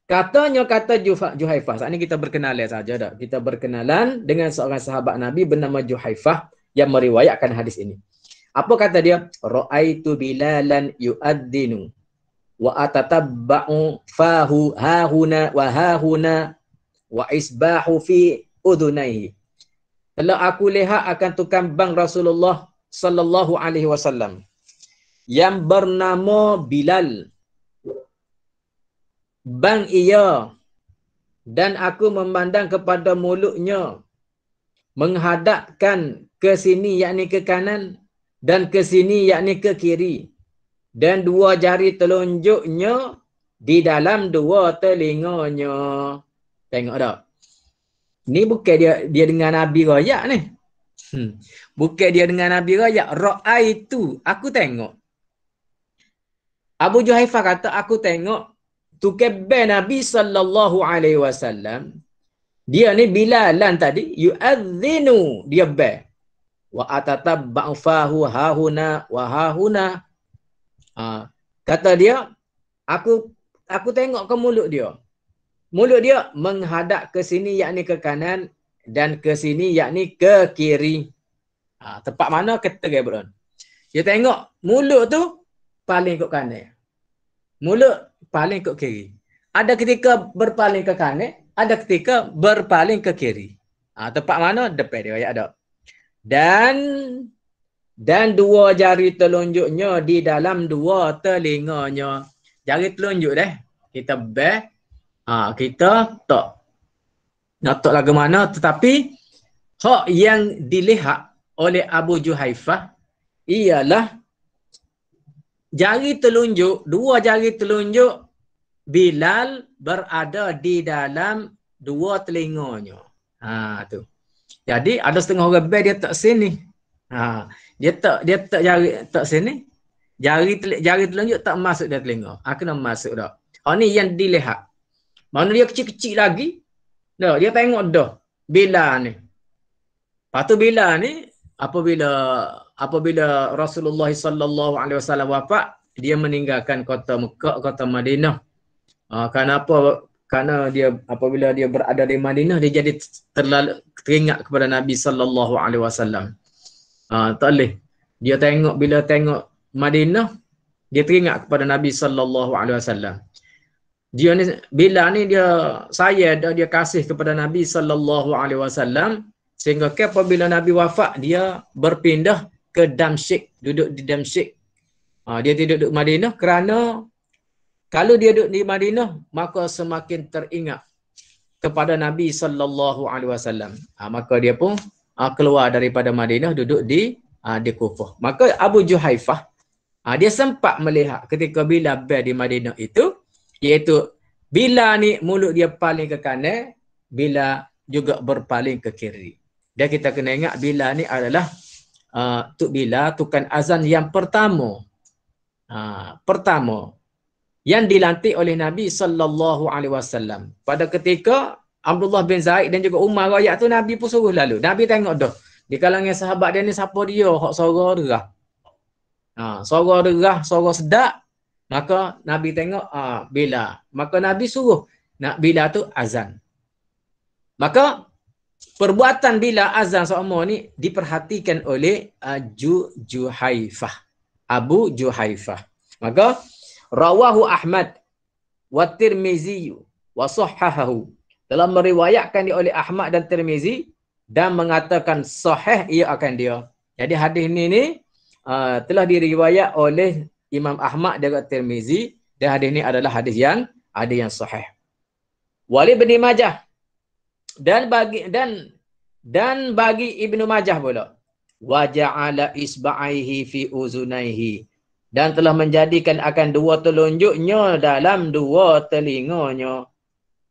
Katanya kata Juhaifah. Saat ini kita berkenalan saja dah. Kita berkenalan dengan seorang sahabat Nabi bernama Juhaifah yang meriwayatkan hadis ini. Apa kata dia? Ra'aitu Bilalan yu'adzinu wa atatabba'u fahu hahuna wa hahuna wa isbahu fi udhunaihi. Kalau aku lihat akan tukang bang Rasulullah sallallahu alaihi wasallam yang bernama Bilal. Bang ia dan aku memandang kepada mulutnya menghadapkan ke sini yakni ke kanan dan ke sini yakni ke kiri dan dua jari telunjuknya di dalam dua telinganya. Tengok tak? Ni bukan dia dengan Nabi royak ni. Bukan dia dengan Nabi royak. Ra'aitu, aku tengok. Abu Juhaifah kata aku tengok tukabban Nabi sallallahu alaihi wasallam. Dia ni Bilalan tadi yu'adzinu dia ba. Wa atatabba'u fahu hahuna wa hahuna. Kata dia aku tengok ke mulut dia. Mulut dia menghadap ke sini yakni ke kanan dan ke sini yakni ke kiri. Tempat mana kata Gabriel. Dia tengok mulut tu paling ke kanan. Mulut paling ke kiri. Ada ketika berpaling ke kanan, ada ketika berpaling ke kiri. Tempat mana? Depan dia ayat ada. Dan dua jari telunjuknya di dalam dua telinganya. Jari telunjuk deh. Kita back. Kita tak nak tak lagu mana, tetapi hak yang dilihat oleh Abu Juhaifah ialah jari telunjuk, dua jari telunjuk Bilal berada di dalam dua telinganya. Tu. Jadi ada setengah orang dia tak sini. Dia tak jari tak sini. Jari telunjuk tak masuk dalam telinga. Kena masuk dah. Ni yang dilihat. Mana dia kecil-kecil lagi. Dah, dia tengok dah. Bilal ni. Lepas tu Bilal ni, apabila Rasulullah sallallahu alaihi wasallam wafat, dia meninggalkan kota Mekah, kota Madinah. Kenapa? Karena dia apabila dia berada di Madinah, dia jadi terlalu teringat kepada Nabi sallallahu alaihi wasallam. Tak boleh. Dia tengok, bila tengok Madinah, dia teringat kepada Nabi sallallahu alaihi wasallam. Dia ni Bilal ni dia sayang dan dia kasih kepada Nabi sallallahu alaihi wasallam sehingga apabila Nabi wafat dia berpindah ke Damsyik, duduk di Damsyik. Dia tidak duduk Madinah kerana kalau dia duduk di Madinah maka semakin teringat kepada Nabi sallallahu alaihi wasallam. Maka dia pun keluar daripada Madinah duduk di Kufah. Maka Abu Juhaifah dia sempat melihat ketika Bilal berada di Madinah itu, iaitu Bilal ni mulut dia paling ke kanan, Bilal juga berpaling ke kiri. Dan kita kena ingat Bilal ni adalah Tuk Bilal, tukang azan yang pertama. Pertama yang dilantik oleh Nabi sallallahu alaihi wasallam. Pada ketika Abdullah bin Zaid dan juga Umar rakyat tu, Nabi pun suruh lalu. Nabi tengok dah di kalangan sahabat dia ni siapa dia hak suara derah. Suara derah, suara sedap. Maka Nabi tengok Bilal. Maka Nabi suruh nak Bilal tu azan. Maka perbuatan Bilal azan sama ni diperhatikan oleh Juhaifah. Abu Juhaifah. Maka rawahu Ahmad wa Tirmizi wa sahhahahu. Telah meriwayatkan dia oleh Ahmad dan Tirmizi dan mengatakan sahih ia akan dia. Jadi hadis ni telah diriwayat oleh Imam Ahmad dan Tirmizi dan hadis ni adalah hadis yang sahih. Wali Ibnu Majah dan bagi Ibnu Majah pula. Wa ja'ala isba'aihi fi uzunaihi, dan telah menjadikan akan dua telunjuknya dalam dua telinganya.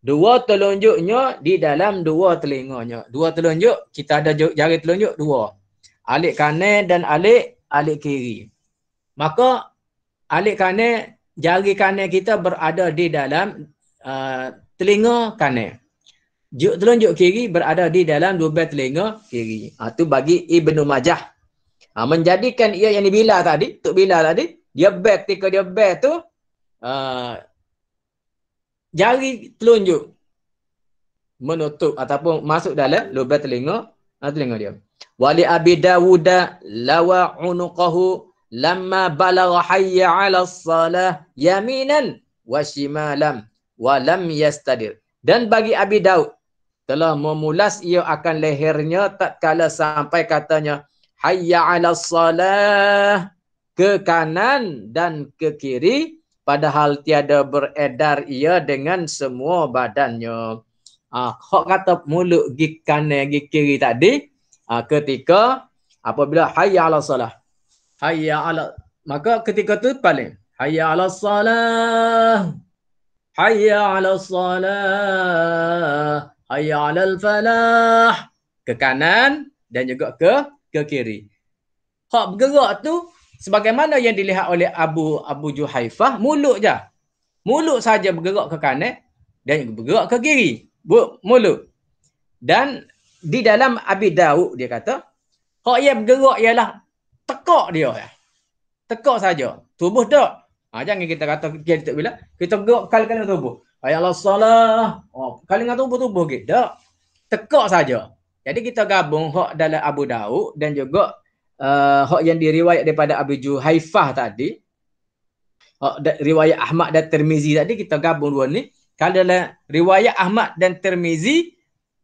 Dua telunjuknya di dalam dua telinganya. Dua telunjuk, kita ada jari telunjuk dua. Alik kanan dan alik kiri. Maka alik kanan, jari kanan kita berada di dalam telinga kanan. Telunjuk kiri berada di dalam dua belah telinga kiri. Itu bagi Ibnu Majah. Menjadikan ia yang Bilal tadi, Tuk Bilal tadi, dia back ketika dia back tu jari telunjuk menutup ataupun masuk dalam lubang telinga dia. Wali Abi Dawud lawa unuqahu lamma balagha hayya 'ala salah yaminan wa shimalan wa lam yastadir. Dan bagi Abi Daud telah memulas ia akan lehernya tatkala sampai katanya hayya 'ala salah, ke kanan dan ke kiri, padahal tiada beredar ia dengan semua badannya. Hak kata mulut gi kanan gi kiri tadi ketika apabila hayya 'ala salah, hayya 'ala, maka ketika tu paling hayya 'ala salah, hayya 'ala salah, hayya 'alal falah, ke kanan dan juga ke kiri. Hak bergerak tu sebagaimana yang dilihat oleh Abu Juhaifah, mulut je. Mulut saja bergerak ke kanan dan bergerak ke kiri. Mulut. Dan di dalam Abi Daud dia kata, hak yang bergerak ialah tekak dia. Tekak saja. Tubuh tak. Jangan kita kata kita bila kita bergerak kali-kali tubuh. Ayalah salah. Kali dengan tubuh kita. Tak. Tekak saja. Jadi kita gabung hak dalam Abu Daud dan juga hak yang diriwayat daripada Abu Juhaifah tadi, riwayat Ahmad dan Tirmizi tadi, kita gabung dua ni. Kalau dalam riwayat Ahmad dan Tirmizi,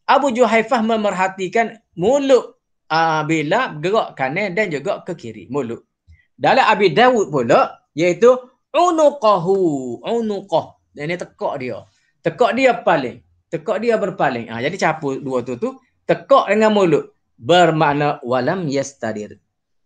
Abu Juhaifah memerhatikan mulut Bilal bergerak kanan dan juga ke kiri, mulut. Dalam Abi Dawud pula, iaitu unuqah. Dan ini tekak dia. Tekak dia paling. Tekak dia berpaling. Jadi campur dua tu tekak dengan mulut. Bermakna walam yastadir.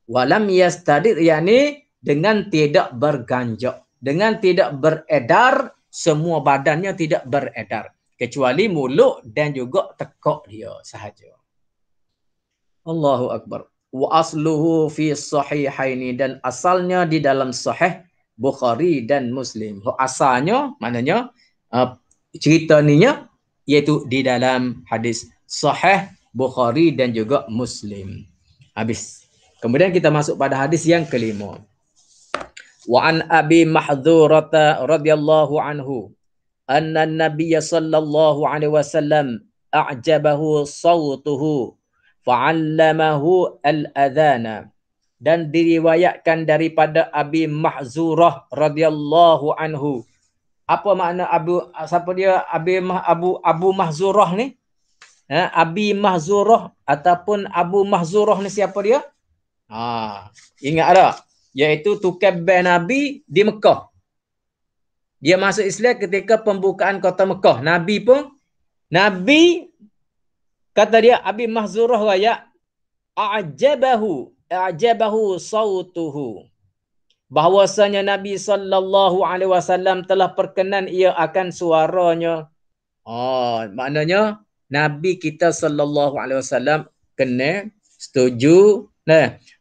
Walam yastadir yakni dengan tidak berganjak, dengan tidak beredar, semua badannya tidak beredar kecuali mulut dan juga tekak dia sahaja. Allahu akbar. Wa asluhu fi sahihaini, dan asalnya di dalam sahih Bukhari dan Muslim. Asalnya maknanya cerita ninya iaitu di dalam hadis sahih Bukhari dan juga Muslim. Habis. Kemudian kita masuk pada hadis yang kelima. Wa an Abi Mahdhurata radhiyallahu anhu anna an-nabiy sallallahu alaihi wasallam a'jabahu sawtuhu fa'allamahu al-adhana dan diriwayatkan daripada Abi Mahzurah radhiyallahu anhu. Apa makna siapa dia Abu Mahzurah ni? Abi Mahzurah ataupun Abu Mahzurah ni siapa dia? Ingat tak? Iaitu tukang bel Nabi di Mekah. Dia masuk Islam ketika pembukaan kota Mekah. Nabi kata dia Abi Mahzurah raya a'jabahu sautuhu. Bahwasanya Nabi sallallahu alaihi wasallam telah perkenan ia akan suaranya. Maknanya Nabi kita sallallahu alaihi wasallam kena setuju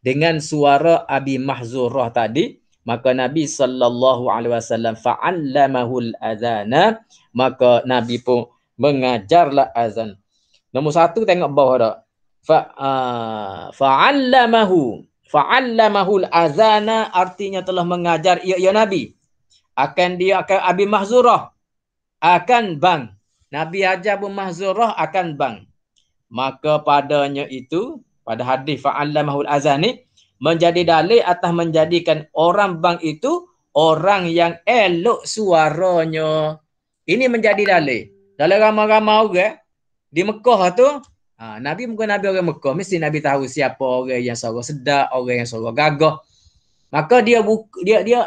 dengan suara Abi Mahzurah tadi, maka Nabi sallallahu alaihi wasallam fa'allamahul adzana, maka Nabi pun mengajarlah azan. Nombor 1 tengok bawah dak. Fa'allamahul azana artinya telah mengajar ia Nabi. Akan Abi Mahzurah akan bang. Nabi ajar Abu Mahzurah akan bang. Maka padanya itu pada hadis fa'allamahul azani menjadi dalil atas menjadikan orang bang itu orang yang elok suaranya. Ini menjadi dalil. Dalam ramai-ramai orang di Mekah tu, Nabi bukan Nabi orang Mekah, mesti Nabi tahu siapa orang yang suara sedap, orang yang suara gagah. Maka dia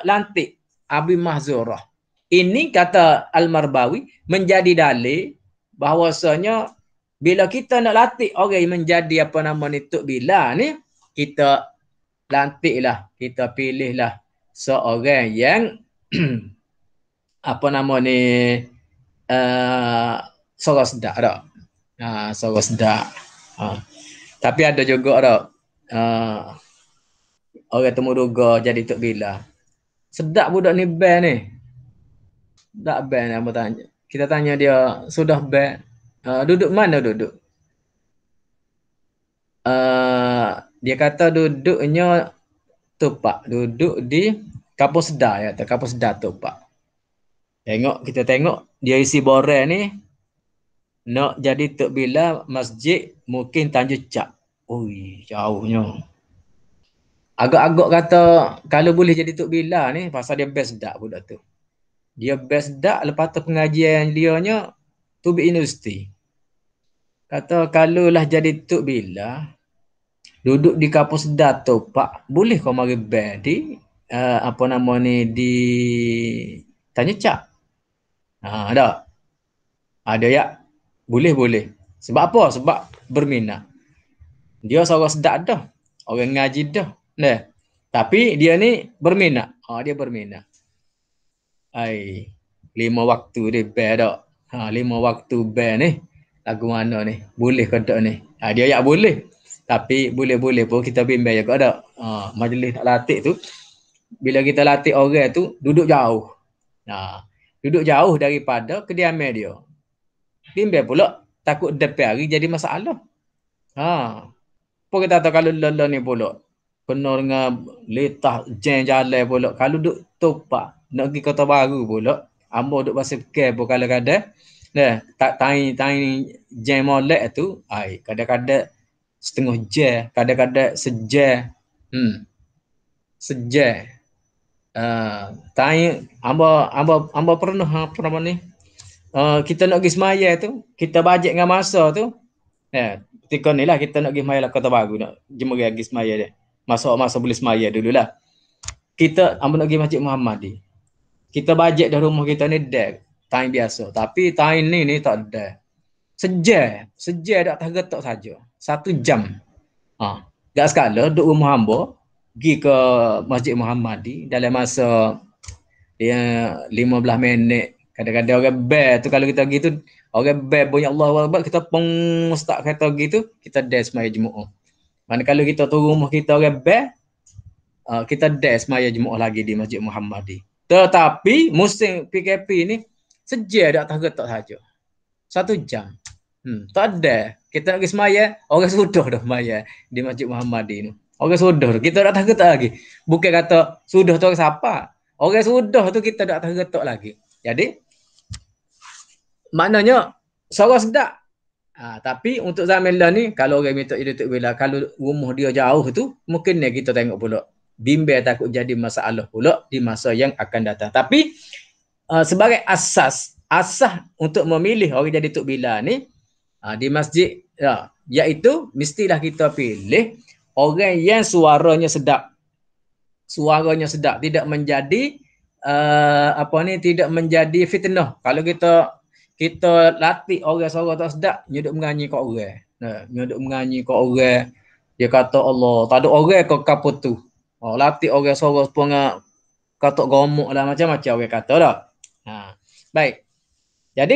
lantik Abi Mahzurah. Ini kata Al-Marbawi menjadi dalil bahawasanya bila kita nak latih orang yang menjadi Tuk Bilal ni, kita lantiklah, kita pilihlah seorang yang suara sedap tak? Suara sedap. Tapi ada juga tak? Orang temu duga jadi Tok Bilal. Sedap budak ni band ni. Tak band apa tanya. Kita tanya dia, sudah band? Duduk mana duduk? Dia kata duduknya Tupak. Duduk di Kapur Sedar. Kapur Sedar Tupak. Kita tengok dia isi borang ni. Nak jadi Tok Bilal masjid mungkin Tanjung Cak. Ui, jauhnya. Agak-agak kata kalau boleh jadi Tok Bilal ni pasal dia best dak budak tu. Dia best dak lepas tu pengajian dianya Tubik Universiti. Kata kalau lah jadi Tok Bilal duduk di Kapus Sedar tu Pak, boleh kau mari band di di Tanjung Cak. Ada. Ada ya. Boleh. Sebab apa? Sebab berminat. Dia suara sedap dah. Orang ngaji dah. Tapi dia ni berminat. Dia berminat. 5 waktu dia band tak. 5 waktu band ni. Lagu mana ni? Boleh ke tak ni? Dia ya boleh. Tapi boleh-boleh pun kita bimbang juga tak. Majlis nak latih tu. Bila kita latih orang tu, duduk jauh. Duduk jauh daripada kediaman dia. Bimbang pula takut depan hari jadi masalah. Apa kita tahu kalau lelah ni pula. Penuh dengan letah jam jalan pula. Kalau duduk Tupak, nak pergi Kota Baru pula. Ambo duduk pasal ke pun kadang-kadang. Tak tahi jam molek tu. Kadang-kadang setengah jam. Kadang-kadang sejam. Sejam. Ambo pernah ni. Kita nak pergi semaya tu. Kita bajet dengan masa tu. Ketika ni lah kita nak pergi semaya lah Kota Baru. Nak jemur pergi semaya dia. Masa boleh semaya dululah. Kita nak pergi Masjid Muhammadi. Kita bajet dah rumah kita ni dah. Time biasa. Tapi time ni tak ada. Sejam tak tergetak saja. 1 jam. Gak sekala duduk rumah hamba. Pergi ke Masjid Muhammadi. Dalam masa 15 minit. Kadang-kadang orang bel tu kalau kita pergi tu. Orang bel bunyi Allahu Akbar. Kita start kereta gitu. Kita dah semaya Jumaat. Mana kalau kita tu rumah kita orang bel. Kita dah semaya Jumaat lagi di Masjid Muhammadi. Tetapi musim PKP ni sejak tak tergetak saja. 1 jam. Tak ada. Kita nak pergi semaya, orang sudah dah semaya di Masjid Muhammadi ni. Orang sudah. Kita tak tergetak lagi. Bukan kata sudah tu orang siapa. Orang sudah tu kita tak tergetak lagi. Jadi maknanya suara sedap. Tapi untuk zaman lah ni, kalau orang minta jadi tok bila, kalau rumah dia jauh tu, mungkin kita tengok pula. Bimbel takut jadi masalah pula di masa yang akan datang. Tapi sebagai asas untuk memilih orang jadi tok bila ni di masjid, iaitu mestilah kita pilih orang yang suaranya sedap. Suaranya sedap, tidak menjadi tidak menjadi fitnah. Kalau kita latih orang suara tak sedap, nyeduk menganyi kat orang. Nyeduk menganyi kat orang. Dia kata Allah, tak ada orang kau kaput tu. Latih orang suara sepengah kata gomok lah, macam-macam orang kata dah. Baik. Jadi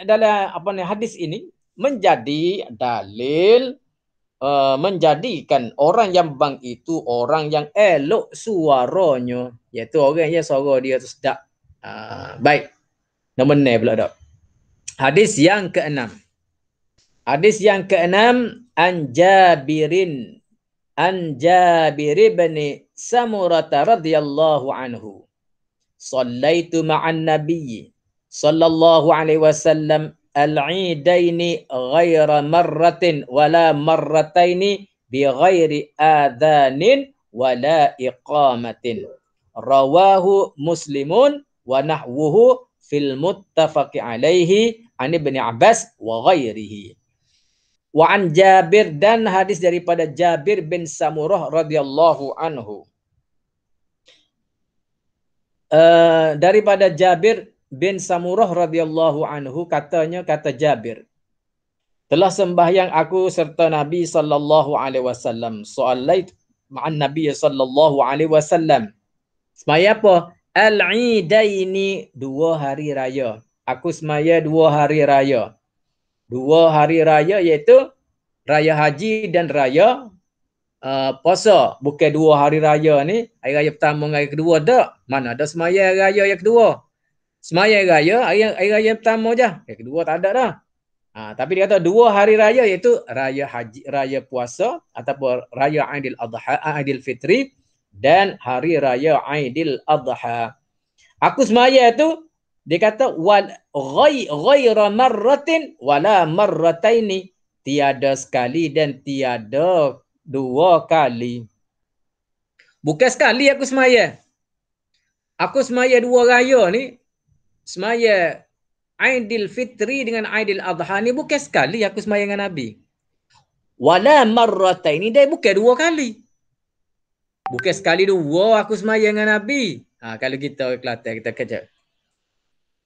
dalam hadis ini menjadi dalil menjadikan orang yang bang itu orang yang elok suaranya, iaitu orang yang suara dia tu sedap. Baik. Nombor 9 pula dak. Hadis yang ke-6. Hadis yang ke-6 an Jabir bin Samurah radhiyallahu anhu. Shallaitu ma'an nabiyyi sallallahu alaihi wasallam al-'idaini ghaira marratin wala marrataini bi ghairi adhanin wala iqamatin. Rawahu Muslimun wa nahwuhu fil muttafaqi alaihi an Ibn Abbas wa ghairihi. Wa an Jabir, dan hadis daripada Jabir bin Samurah radhiyallahu anhu. Daripada Jabir bin Samurah radhiyallahu anhu kata Jabir, telah sembahyang aku serta Nabi sallallahu alaihi wasallam. Soalait ma'an Nabi sallallahu alaihi wasallam. Semaya apa? Al-Idaini, 2 hari raya. Aku semaya 2 hari raya. 2 hari raya iaitu raya haji dan raya puasa. Bukan 2 hari raya ni, hari raya pertama dengan hari kedua tak. Mana ada semaya raya yang kedua. Semaya raya hari raya pertama je. Hari kedua tak ada dah. Tapi dia kata 2 hari raya iaitu raya haji, raya puasa ataupun raya Aidil Adha, Aidil Fitri, dan hari raya Aidil Adha. Aku semaya tu dia kata ghaira marratin wala marrataini, tiada sekali dan tiada 2 kali. Bukan sekali aku semaya. Aku semaya 2 raya ni, semaya Aidil Fitri dengan Aidil Adha ni bukan sekali aku semaya dengan Nabi. Wala marrataini, dia bukan 2 kali. Bukan sekali 2 aku semaya dengan Nabi. Kalau kita Kelantan kita kerja.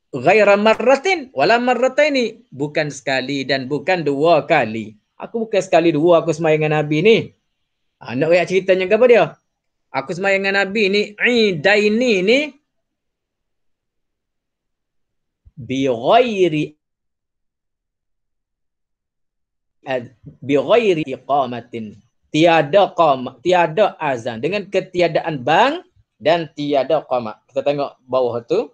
Ghaira marratin wala marrataini, bukan sekali dan bukan 2 kali. Aku bukan sekali 2 aku semaya dengan Nabi ni. Nak ayat ceritanya apa dia? Aku semaya dengan Nabi ni, Idaini ni bi ghairi iqamatin. Tiada azan, dengan ketiadaan bang dan tiada qamat. Kita tengok bawah tu.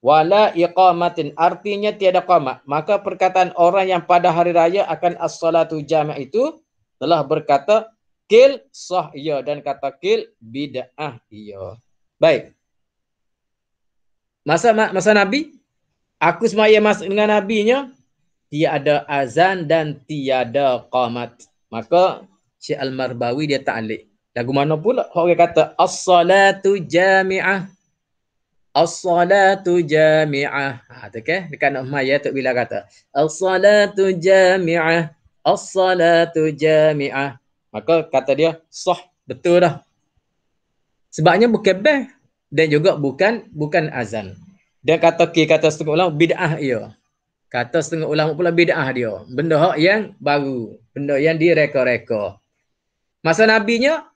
Wala iqamatin, artinya tiada qamat. Maka perkataan orang yang pada hari raya akan as-salatu jami' itu telah berkata kil sah iya, dan kata kil bid'ah iya. Baik. Masa Nabi, aku semaya dengan Nabinya, tiada azan dan tiada qamat. Maka Syekh Al-Marbawi dia ta'liq. Lagu mana pula orang kata as-salatu jami'ah. As-salatu jami'ah. Tu ke? Dekat nak maya tu bila kata as-salatu jami'ah. As-salatu jami'ah. Maka kata dia sah, betul dah. Sebabnya bukan beh dan juga bukan azan. Dan kata setengah ulama bid'ah ia. Kata setengah ulama pula bid'ah dia. Benda hak yang baru, benda yang direka-reka. Masa nabinya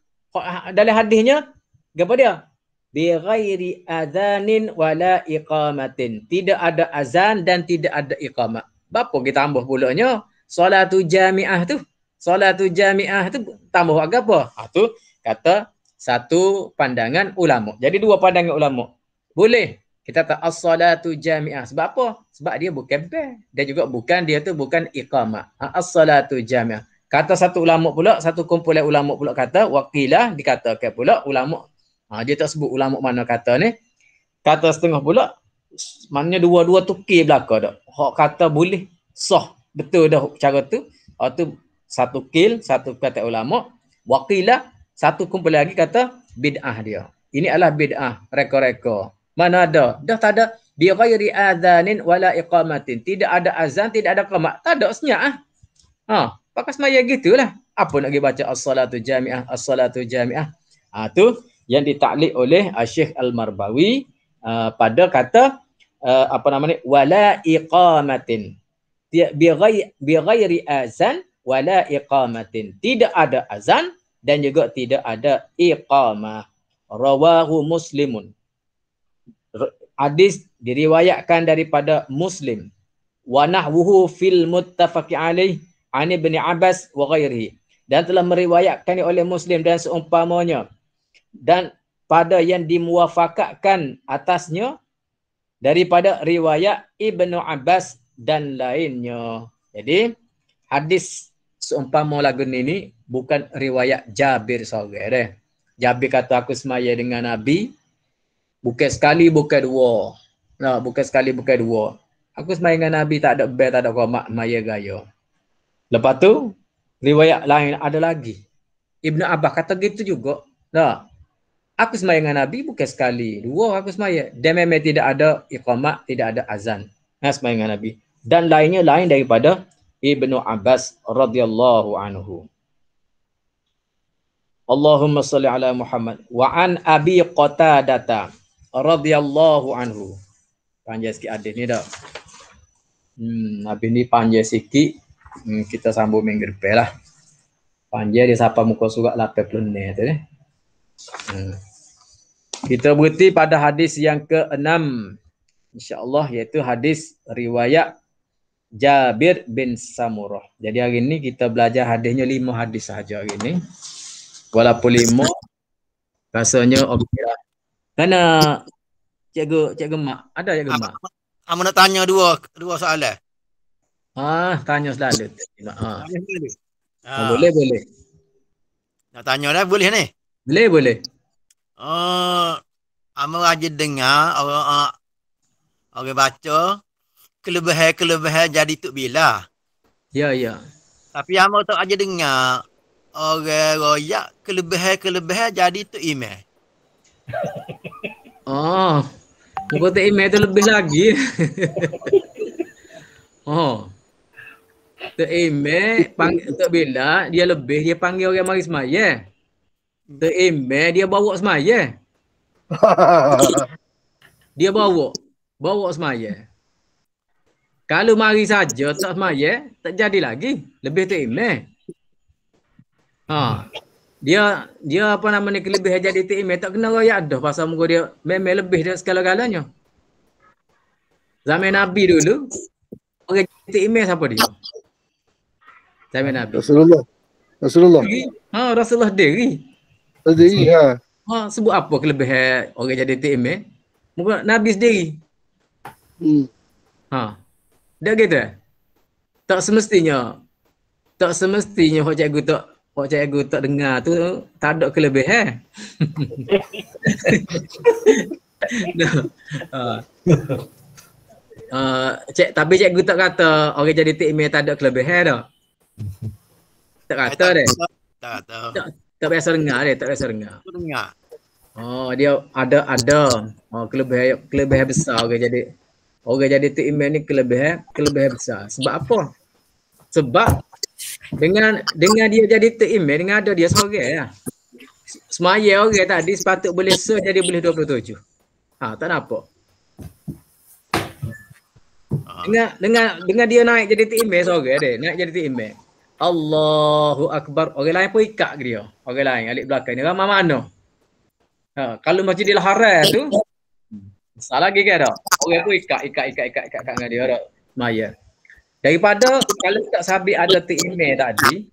dalam hadisnya apa dia? Bi ghairi adzanin wala iqamatin. Tidak ada azan dan tidak ada iqamah. Apa kita tambah pulanya? Solatu jami'ah tu. Solatu jami'ah tu tambah agak apa? Tu kata satu pandangan ulama. Jadi 2 pandangan ulama. Boleh kita kata as-salatu jami'ah. Sebab apa? Sebab dia bukan beh dan juga dia tu bukan iqamah. As-salatu jami'ah. Kata satu ulama pula, satu kumpulan ulama pula kata, waqilah dikatakan pula ulama. Dia tak sebut ulama mana kata ni. Kata setengah pula, maknanya dua-dua tukir belaka dak. Hak kata boleh sah betul dah cara tu. Tu satu kil, satu kata ulama, waqilah satu kumpulan lagi kata bid'ah dia. Ini adalah bid'ah, reka-reka. Mana ada? Dah tak ada bi ghairi adzanin wala iqamatin. Tidak ada azan, tidak ada qamat. Tak ada senyap pakai semaya gitulah. Apa nak pergi baca as-salatu jami'ah, as-salatu jami'ah. Tu yang ditaklik oleh Syekh Al-Marbawi pada kata wala iqamatin. Bi ghairi azan wala iqamatin. Tidak ada azan dan juga tidak ada iqamah. Rawahu Muslimun. Hadis diriwayatkan daripada Muslim. Wa nahwuhu fil muttafaqi alaih an Ibn Abbas wa ghairihi. Dan telah meriwayatkan oleh Muslim dan seumpamanya. Dan pada yang dimuwafaqatkan atasnya daripada riwayat Ibnu Abbas dan lainnya. Jadi hadis seumpama lagu ini bukan riwayat Jabir seorang. Jabir kata aku semaya dengan Nabi bukan sekali bukan dua. Bukan sekali bukan dua. Aku semaya dengan Nabi tak ada bel, tak ada qamat, maya gaya. Lepas tu riwayat lain ada lagi. Ibnu Abbas kata gitu juga. Aku semaya dengan Nabi bukan sekali, dua aku semaya. Dan memang tidak ada iqamat, tidak ada azan. Semaya dengan Nabi. Dan lainnya lain daripada Ibnu Abbas radhiyallahu anhu. Allahumma salli ala Muhammad. Wa an Abi Qatadah radhiyallahu anhu. Panjang sikit hadis ni dah. Habis ni panjang sikit. Kita sambung minggu depan lah. Panjang dia sampai muka surat 80 ni tu ni. Kita berhenti pada hadis yang ke-6 insya-Allah, iaitu hadis riwayat Jabir bin Samurah. Jadi hari ni kita belajar hadisnya 5 hadis sahaja hari ni. Walaupun 5 rasanya okey lah. Kerana cikgu Mak, ada cikgu Mak. Aku nak tanya dua soalan. Tanya selalu. Boleh. Boleh. Nak tanya dah boleh ni? Boleh. Amo aja dengar orang baca kelebihan jadi tuk bila. Ya. Tapi amo tak aja dengar orang royak kelebihan jadi tuk email. Muka tuk email tu lebih lagi. Tuk email tuk bila dia lebih, dia panggil orang mari semaya. Tuk email dia bawa semaya. Dia bawa semaya. Kalau mari saja tak semaya, tak jadi lagi. Lebih tuk email. Dia apa namanya kelebihan jadi tuk email tak kena royak dah pasal muka dia memang lebih dari segala-galanya. Zaman Nabi dulu orang tuk email siapa dia? Zaman Nabi. Rasulullah. Rasulullah diri. Sebut apa kelebihan orang jadi email? Muka Nabi sendiri. Dah gitu. Tak semestinya hok cikgu tak dengar tu tak ada kelebihan. Tapi cikgu tak kata orang jadi email tak ada kelebihan dah. Tak kata deh. Tak biasa dengar dia, tak biasa dengar. Dia ada. Kelebihan besar orang jadi email ni kelebihan besar. Sebab apa? Sebab dengan dia jadi email dengan ada dia seorang lah. Semaya orang tadi sepatut boleh jadi boleh 27. Tak nampak. Dengan dia naik jadi email seorang dia, naik jadi email. Allahu Akbar. Orang lain pun ikat ke dia. Orang lain alik belakang ni ramai mana? Kalau Masjidil Haram tu salah lagi ke dah. Orang pun ikat dengan dia dah. Maya. Daripada kalau tak sabit ada email tadi,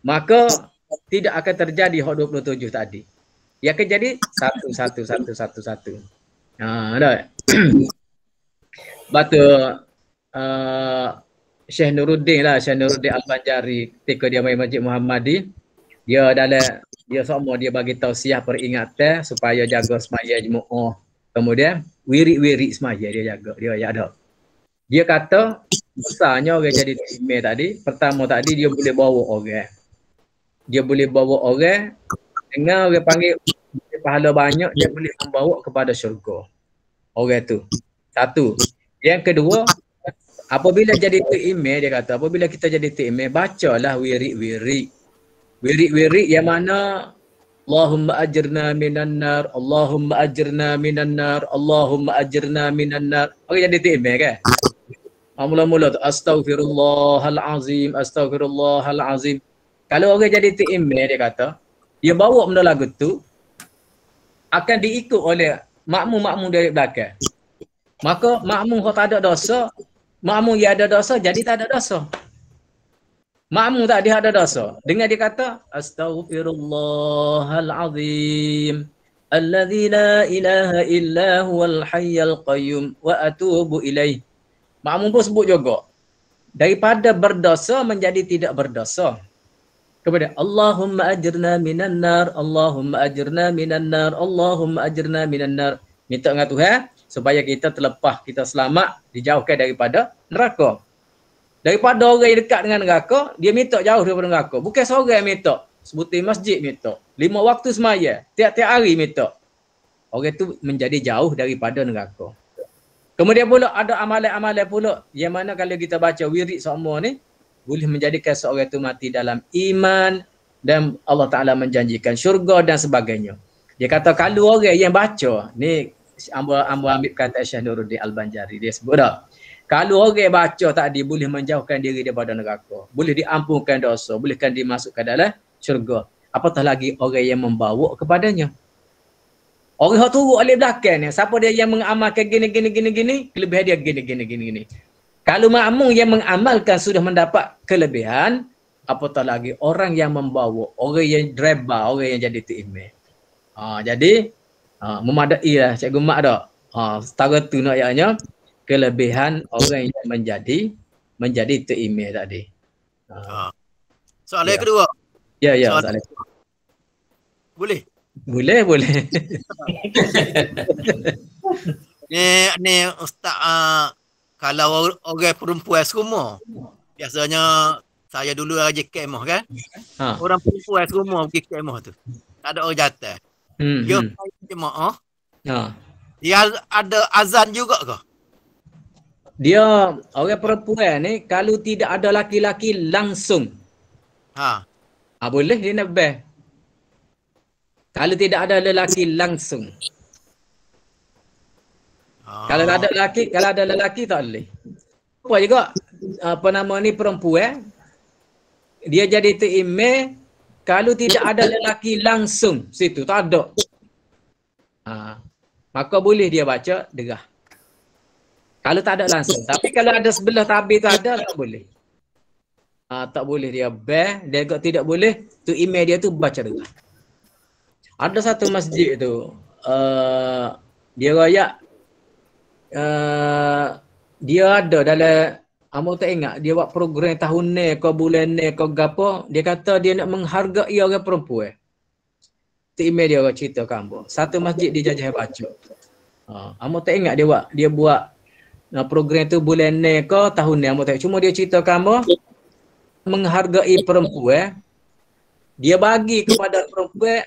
maka tidak akan terjadi hak 27 tadi. Ia akan jadi satu. Dah. Batu Syekh Nuruddin Al-Banjari ketika dia main Masjid Muhammadi, dia bagi tausiah peringatan supaya jaga semaya Jumaat. Kemudian wirid semaya dia jaga, dia ada. Dia kata besarnya orang jadi email tadi, pertama tadi dia boleh bawa orang. Dia boleh bawa orang dengan orang panggil pahala banyak, dia boleh membawa kepada syurga. Orang tu. Satu. Yang kedua, apabila jadi email, dia kata, apabila kita jadi email, bacalah wirid-wirid. Wirid-wirid yang mana Allahumma ajirna minan nar, Allahumma ajirna minan nar, Allahumma ajirna minan nar. Orang jadi email kan? Mula-mula tu astaghfirullahalazim, astaghfirullahalazim. Kalau orang jadi email, dia kata, dia bawa benda lagu tu akan diikut oleh makmum-makmum dari belakang. Maka makmum kalau tak ada dosa, makmum yang ada dosa jadi tak ada dosa. Makmum tak dia ada dosa. Dengan dia kata astaghfirullahalazim alladzi la ilaha illa huwal hayyul qayyum wa atubu ilaih. Makmum pun sebut juga. Daripada berdosa menjadi tidak berdosa. Kepada Allahumma ajirna minan nar, Allahumma ajirna minan nar, Allahumma ajirna minan nar. Minta dengan Tuhan supaya kita terlepas, kita selamat, dijauhkan daripada neraka. Daripada orang yang dekat dengan neraka, dia minta jauh daripada neraka. Bukan seorang yang minta. Sebuti masjid minta. 5 waktu semaya. Tiap-tiap hari minta. Orang itu menjadi jauh daripada neraka. Kemudian pula ada amalan-amalan pula. Yang mana kalau kita baca wirid semua ni, boleh menjadikan seorang itu mati dalam iman. Dan Allah Ta'ala menjanjikan syurga dan sebagainya. Dia kata kalau orang yang baca, ni ambil kata Syekh Nuruddin Al-Banjari. Dia sebut dah. Kalau orang baca tadi boleh menjauhkan diri daripada neraka. Boleh diampunkan dosa. Bolehkan dimasukkan dalam syurga. Apatah lagi orang yang membawa kepadanya. Orang yang turut oleh belakang ni. Siapa dia yang mengamalkan gini. Kelebihan dia gini. Kalau makmum yang mengamalkan sudah mendapat kelebihan. Apatah lagi orang yang membawa. Orang yang driver. Orang yang jadi email. Jadi memadai lah Cikgu Mak dah. Setara tu nak ayatnya. Kelebihan orang yang menjadi email tadi. Soalan kedua. Ya, soalan kedua. Boleh? Boleh. Ni Ustaz, kalau orang perempuan semua, biasanya saya dulu aja kemah kan. Orang perempuan semua pergi kemah tu. Tak ada orang jatuh. Dia jemaah. Dia ada azan juga ke? Dia orang perempuan ni kalau tidak ada laki-laki langsung. Boleh dia nak beh. Kalau tidak ada lelaki langsung. Kalau ada lelaki tak boleh. Apa juga apa nama ni perempuan dia jadi email kalau tidak ada lelaki langsung situ tak ada. Maka boleh dia baca derah. Kalau tak ada langsung. Tapi kalau ada sebelah tabir tu ada, tak boleh. Tak boleh dia beh. Dia juga tidak boleh. Tu email dia tu baca derah. Ada satu masjid tu. Dia rayak. Dia ada dalam. Amu tak ingat. Dia buat program tahun ni ke bulan ni ke apa. Dia kata dia nak menghargai orang perempuan. Tu email dia orang cerita kamu. Satu masjid dia jajah baca. Amu tak ingat dia buat program tu bulan ni ke tahun ni. Cuma dia cerita kamu menghargai perempuan. Dia bagi kepada perempuan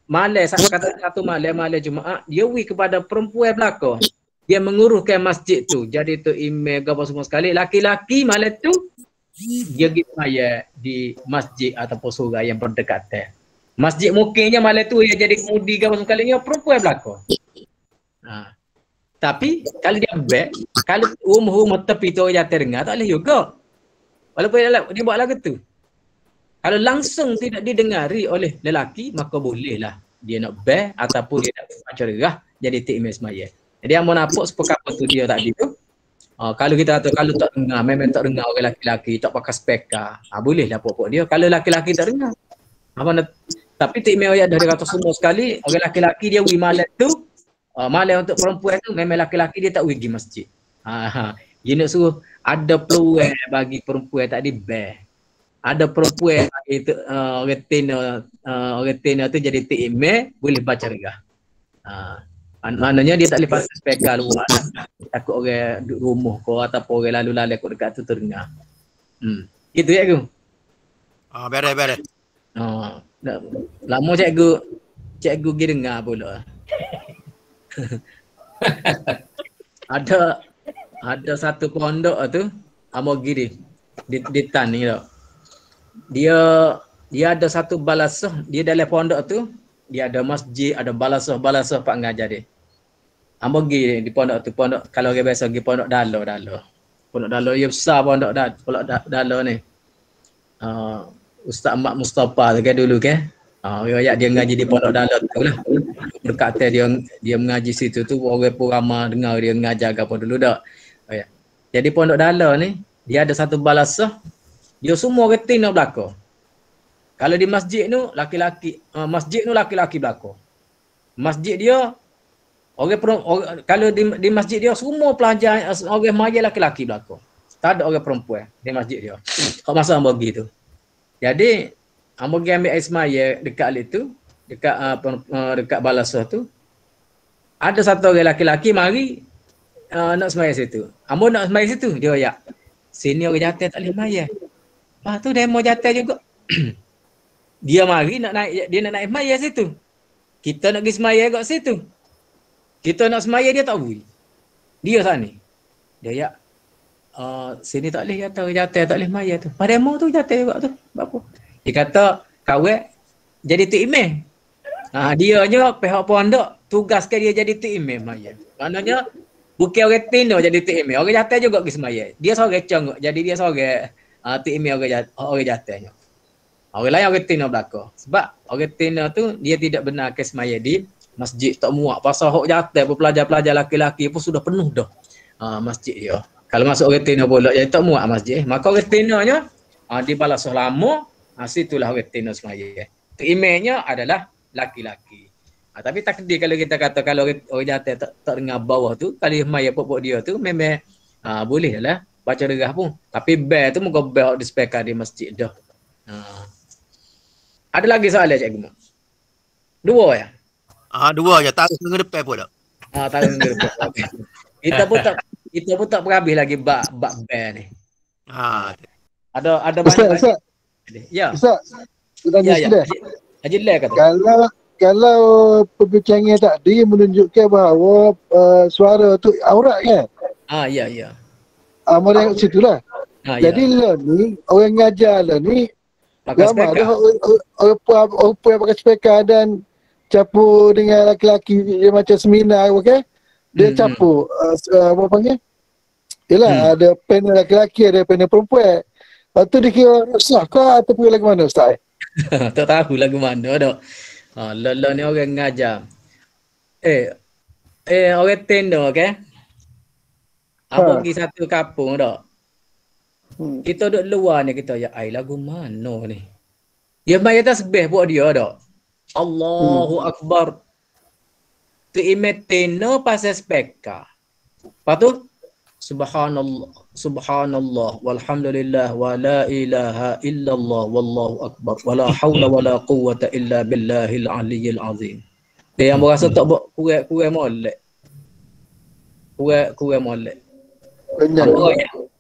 malam satu malam Jumaat dia bagi kepada perempuan belaka. Dia menguruskan masjid tu. Jadi tu email apa semua sekali. Laki-laki malam tu dia pergi sembahyang di masjid ataupun surau yang berdekatan. Masjid mungkinnya malam tu dia jadi kemudi apa semua sekali perempuan belaka. Tapi kalau dia back, kalau rumah tepi tu orang jatuh dengar, tak boleh juga. Walaupun dia buat lagu tu. Kalau langsung tidak didengari oleh lelaki, maka bolehlah dia nak back ataupun dia nak baca derah jadi email semaya. Jadi yang mau nampak seperti tu dia tadi tu. Kalau kita kata kalau tak dengar, memang tak dengar orang lelaki, tak pakai speaker. Bolehlah pokok dia. Kalau lelaki tak dengar. Tapi email ayat dah dia kata semua sekali, orang lelaki dia wimalat tu. Malam untuk perempuan tu memang laki-laki dia tak pergi masjid. Dia nak suruh ada peluang bagi perempuan tadi beh. Ada perempuan itu orang tina tu jadi email boleh baca derah. Maknanya dia tak boleh pasang speaker luar. Takut orang duduk rumah kau ataupun orang lalu-lalu kat dekat tu terdengar. Gitu ya aku. Beres. Lama cikgu pergi dengar pula. ada satu pondok tu Amogiri di Tan ni tau. Dia ada satu balasah, dia dalam pondok tu dia ada masjid, ada balasah pak ngajar dia. Amogiri di pondok tu, pondok kalau orang biasa pergi pondok Dalo. Pondok Dalo dia besar pondok Dalo ni. Ustaz Mak Mustafa tu kan dulu kan. Dia ngaji di pondok Dalo tu lah. Dekat dia mengaji situ tu, orang pun ramai dengar dia mengajar apa dulu dak. Jadi pondok Dalo ni dia ada satu balasah, dia semua retina belakang. Kalau di masjid tu laki-laki belakang. Masjid dia kalau di masjid dia semua pelajar orang maya laki-laki belakang. Tak ada orang perempuan di masjid dia. Kau masa hamba pergi tu. Jadi hamba pergi ambil air semaya dekat tu, dekat balasah tu. Ada satu orang laki-laki mari nak semaya situ. Hamba nak semaya situ, dia ya. Sini orang jatuh tak boleh semaya. Tu demo jatuh juga. Dia mari nak naik semaya situ. Kita nak pergi semaya kat situ. Kita nak semaya dia tak boleh. Dia sana. Dia ya. Sini tak boleh jatuh tak boleh semaya tu. Pada demo tu jatuh juga tu. Apa? Dia kata kawan jadi tu imam. Dia je pihak pondok tugaskan dia jadi tu imam semaya. Maknanya bukan orang tino jadi tu imam. Orang jatuh juga pergi semaya. Dia seorang congok. Jadi dia seorang tu imam orang jatuhnya. Orang lain orang tino belakang. Sebab orang tino tu dia tidak benar ke semaya di masjid tak muak. Pasal hok jatuh pelajar-pelajar laki-laki pun sudah penuh dah masjid dia. Kalau masuk orang tino pula jadi tak muak masjid. Maka orang tinonya di balasah lama, situlah orang tino semaya. Tu imamnya adalah laki-laki. Tapi takdir kalau kita kata kalau orang jatuh tak dengar bawah tu, kalau semaya pokok dia tu memang boleh lah baca derah pun. Tapi bel tu muka bel di speaker di masjid dah. Ada lagi soalan cikgu? Dua ya? Dua je, taruh ke depan pun tak? Taruh ke depan. Kita pun tak berhabis lagi bab bel ni. Ada banyak. Ustaz. Ya. Ustaz. Ya. Haji Lai kata. Kalau perbincangan tadi menunjukkan bahawa suara tu aurat kan? Ya. Mau tengok situ lah. Jadi lah ni, orang ngajar lah ni, ramai dah orang yang pakai speaker dan campur dengan laki-laki yang macam seminar, okay? Dia campur, apa panggil? Yelah, ada panel laki-laki, ada panel perempuan. Lepas tu dia kira sah kah ataupun lagu mana Ustaz? Tak tahu lagu mana dah. Lelah ni orang ngajar. Orang tenda, okay? Apa pergi satu kampung dah. Kita duduk luar ni kita lagu mana ni? Dia main tasbih buat dia dah. Allahu Akbar. Tu imam tenda pasal speaker. Lepas tu Subhanallah walhamdulillah wa la ilaha illallah wallahu akbar wa la hawla wa la quwwata illa billahil aliyyil azim. Dia yang berasa tak buat kurang molek. Kurang molek.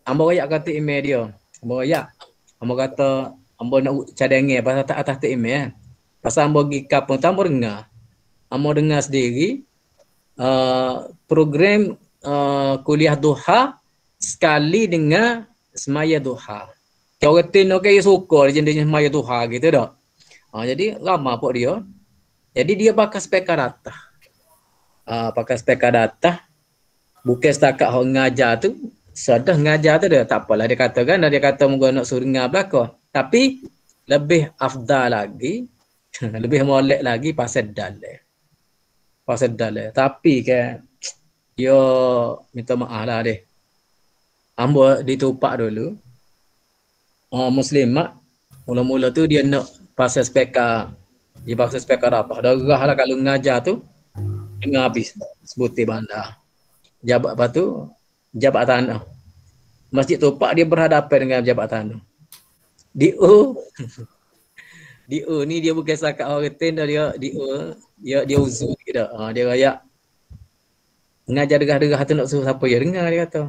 Ambo royak kata email dia. Ambo kata ambo nak cadangan pasal tak atas tu email. Pasal ambo pergi kampung tu ambo dengar sendiri program kuliah duha sekali dengan semaya duha. Orang tino ke suka jenis semaya duha gitu dah. Jadi lama pok dia. Jadi dia pakai speaker data. Pakai speaker data. Bukan setakat orang ngajar tu, sudah ngajar tu dah tak apalah dia katakan, dia kata moga nak suruh dengar belaka. Tapi lebih afdal lagi, lebih molek lagi pasal dalil. Tapi kan dia minta maaf lah deh. Ambo ditupak dulu. Muslimat mula-mula tu dia nak pasal speaker. Dia pasal speaker apa? Darah lah kalau ngajar tu dengar habis sebutir bandar. Jabat tu jabat tanah. Masjid Tupak dia berhadapan dengan jabat tanah. Dia ni dia bukan sakat orang tenda dia uzur kita. Dia raya Mengajar derah-derah tu nak suruh siapa ya dengar dia kata.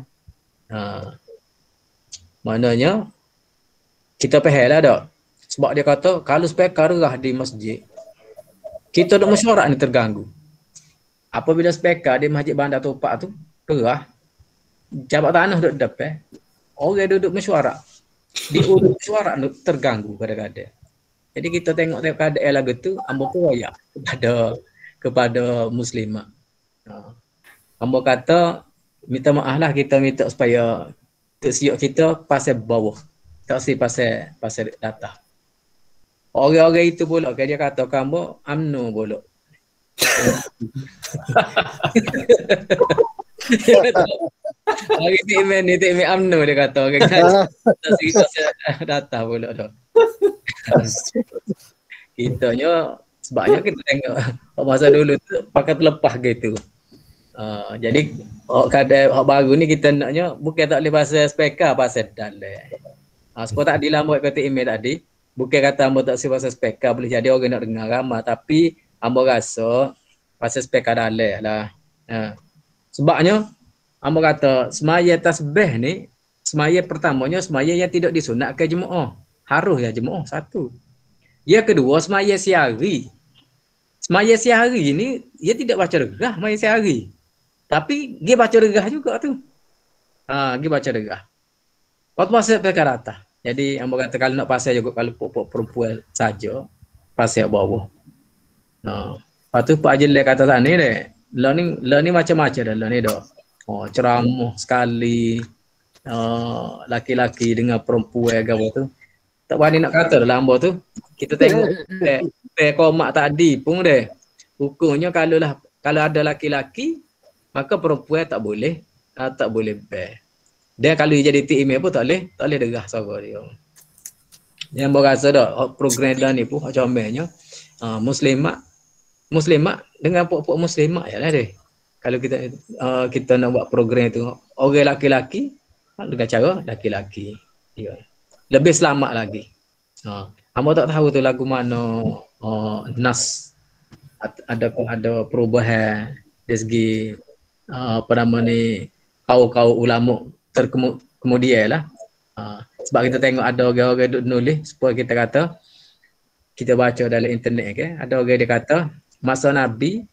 Maknanya kita faham lah tak. Sebab dia kata kalau speaker derah di masjid, kita duk mesyuarat ni terganggu. Apabila speaker di Masjid Bandar Topak tu derah, jabat tanah duduk depan, orang duduk mesyuarat. Di urut mesyuarat terganggu kadang-kadang. Jadi kita tengok keadaan lagu tu, ambo pun royak kepada muslimat. Ambo kata minta maaf lah, kita minta supaya siok kita pasal bawah, tak si pasal atas. Orang-orang itu pula dia kata ambo amno pula. Hari ni tak amno dia kata orang tak si pasal atas pula dah. Kitanya sebabnya kita tengok masa dulu tu pakai terlepas gitu. Jadi kadang baru ni kita naknya bukan tak boleh pasal speaker, pasal dalam. Sebab tak dilambat kata email tadi, bukan kata ambo tak pasal speaker boleh jadi orang nak dengar ramai, tapi ambo rasa pasal speaker dalam lah. Sebabnya ambo kata semaya tasbih ni, semaya pertamanya semaya yang tidak disunatkan jemaah. Harus ya jemaah satu. Yang kedua semaya sehari. Semaya sehari ni dia tidak baca regah semaya sehari. Tapi dia baca regah juga tu. Dia baca regah. Waktu pasal perkara atas. Jadi ambo kata kalau nak pasal juga kalau pokok perempuan saja pasal bawah. Lepas tu Pak Jelek kata sana deh. Lah ni macam-macam dah lah ni dah. Ceramah sekali. Laki-laki dengan perempuan gapo tu. Tak berani nak kata dalam ambo tu. Kita tengok komak tadi pun deh. Hukumnya kalau ada laki-laki maka perempuan tak boleh ber. Dia kalau jadi email pun tak boleh derah suara dia. Yang berasa dah program dah ni pun comelnya muslimat dengan puak-puak muslimat yalah deh. Kalau kita nak buat program tu orang laki-laki dengan cara laki-laki. Ya. Lebih selamat lagi. Hamba tak tahu tu lagu mana nas ada perubahan dari segi apa nama ni kau ulama kemudian lah. Sebab kita tengok ada orang-orang duk nulis supaya kita kata kita baca dalam internet ke, ada orang dia kata masa Nabi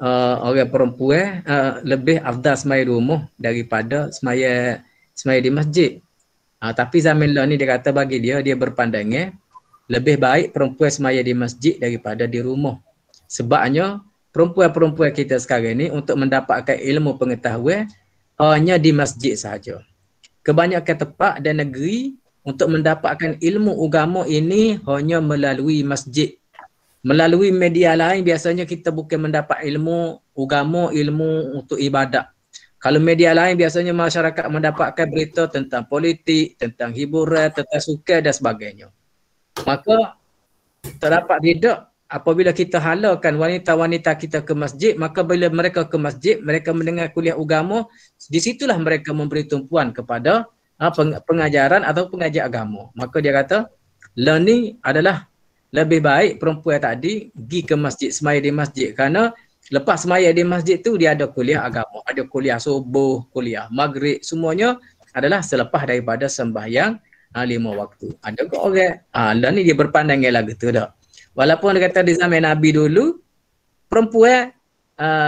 orang perempuan lebih afdal semaya rumah daripada semaya di masjid. Tapi zaman lah ni dia kata bagi dia berpandangan lebih baik perempuan semaya di masjid daripada di rumah. Sebabnya perempuan-perempuan kita sekarang ni untuk mendapatkan ilmu pengetahuan hanya di masjid sahaja. Kebanyakan tempat dan negeri untuk mendapatkan ilmu agama ini hanya melalui masjid. Melalui media lain biasanya kita bukan mendapat ilmu agama, ilmu untuk ibadat. Kalau media lain biasanya masyarakat mendapatkan berita tentang politik, tentang hiburan, tentang sukan dan sebagainya. Maka terdapat tidak apabila kita halalkan wanita-wanita kita ke masjid, maka bila mereka ke masjid, mereka mendengar kuliah agama, di situlah mereka memberi tumpuan kepada pengajaran atau pengajar agama. Maka dia kata, learning adalah lebih baik perempuan tadi pergi ke masjid, semaya di masjid, kerana lepas semaya di masjid tu dia ada kuliah agama, ada kuliah subuh, kuliah maghrib, semuanya adalah selepas daripada sembahyang 5 waktu. Ada ke orang lah ni dia berpandangan lagu tu dah. Walaupun dia kata di zaman Nabi dulu perempuan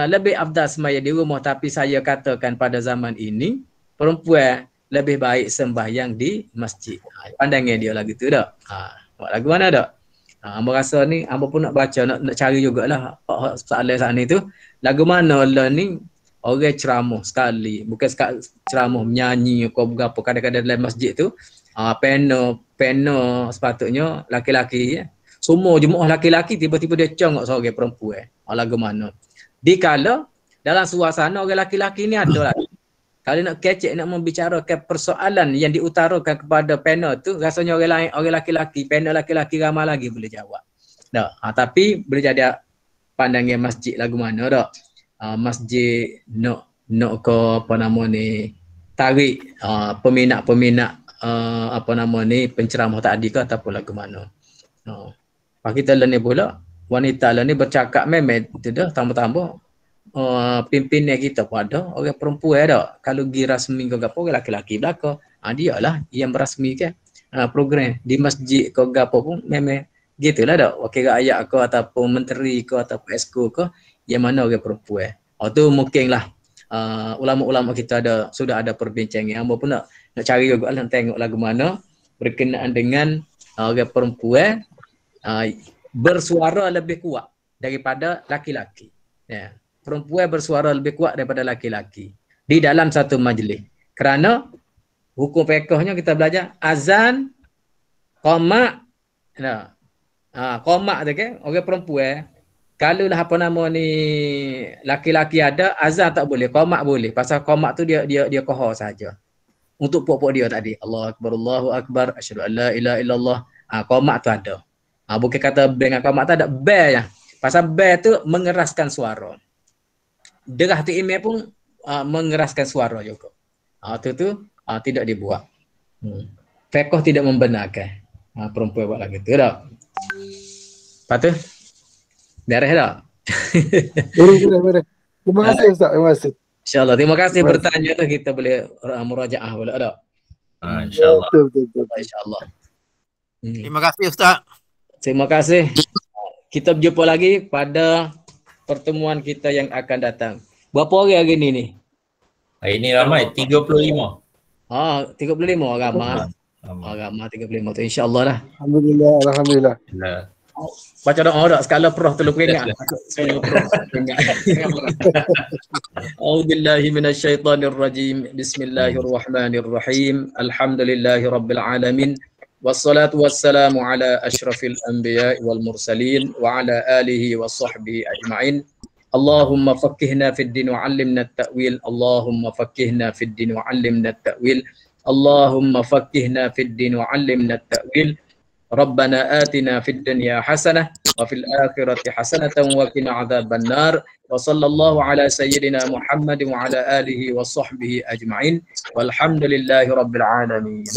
lebih afdal semaya di rumah, tapi saya katakan pada zaman ini perempuan lebih baik sembahyang di masjid. Pandangan dia lagu tu dah. Lagu mana dah? Hamba rasa ni, hamba pun nak baca, nak cari jugalah soalan saat ni tu. Lagu mana lah ni orang ceramah sekali. Bukan ceramah menyanyi kau berapa. Kadang-kadang dalam masjid tu, panel sepatutnya laki-laki. Semua jemaah laki-laki tiba-tiba dia congok seorang perempuan. Lagu mana. Dikala dalam suasana orang laki-laki ni ada lagi. Kalau nak kecek, nak membicarakan persoalan yang diutarakan kepada panel tu, rasanya orang laki-laki, panel laki-laki ramai lagi boleh jawab. Tapi boleh jadi pandangan masjid lagu mana dah. Masjid nak ke apa nama ni, tarik peminat-peminat apa nama ni, penceramah tadi ke ataupun lagu mana. Pak kita lah ni pula, wanita lah ni bercakap memang tu dah tambah-tambah pimpinan kita pun ada orang perempuan ada. Kalau pergi rasmi ke apa orang laki-laki belaka. Dia lah yang berasmikan program di masjid ke apa pun memang gitulah dak. Wakil rakyat ke ataupun menteri ke ataupun esko ke yang mana orang perempuan. Tu mungkinlah ulama-ulama kita sudah ada perbincangan. Hamba pun nak cari juga lah tengok lagu mana berkenaan dengan orang perempuan bersuara lebih kuat daripada laki-laki. Ya. Perempuan bersuara lebih kuat daripada laki-laki di dalam satu majlis. Kerana hukum fiqhnya kita belajar azan, qomak. Nah. Qomak tu kan orang perempuan. Kalau lah apa nama ni laki-laki ada, azan tak boleh, qomak boleh. Pasal qomak tu dia kohor saja. Untuk puak-puak dia tadi. Allahu akbar, asyhadu an la ilaha illallah. Qomak tu ada. Bukan kata bang qomak tu ada bel ya. Pasal bel tu mengeraskan suara. Derah tu imam pun mengeraskan suara juga. Tu tidak dibuat. Fiqh tidak membenarkan perempuan buat lagi tu dah. Patut beres dah. Boleh. Terima kasih Ustaz, terima kasih. InsyaAllah. Terima kasih bertanya tu kita boleh murajaah pula dah. InsyaAllah. Betul. InsyaAllah. Terima kasih Ustaz. Terima kasih. Kita berjumpa lagi pada pertemuan kita yang akan datang. Berapa orang hari ni? Hari ni ramai 35. 35 ramai. Ramai 35 tu insya-Allah lah. Alhamdulillah. Baca doa dak skala proh tu lupa ingat. A'udzubillahi minasyaitonir rajim. Bismillahirrahmanirrahim. Alhamdulillahirabbil alamin. Wassalatu wassalamu ala asyrafil anbiya'i wal mursalin wa ala alihi wa sahbihi ajma'in. Allahumma faqqihna fid din wa 'allimna at-ta'wil. Allahumma faqqihna fid din wa 'allimna at-ta'wil. Allahumma faqqihna fid din wa 'allimna at-ta'wil. Rabbana atina fid dunya hasanah wa fil akhirati hasanatan wa qina 'adzaban nar. Wa sallallahu ala sayyidina Muhammad wa ala alihi wa sahbihi ajma'in. Walhamdulillahi rabbil alamin.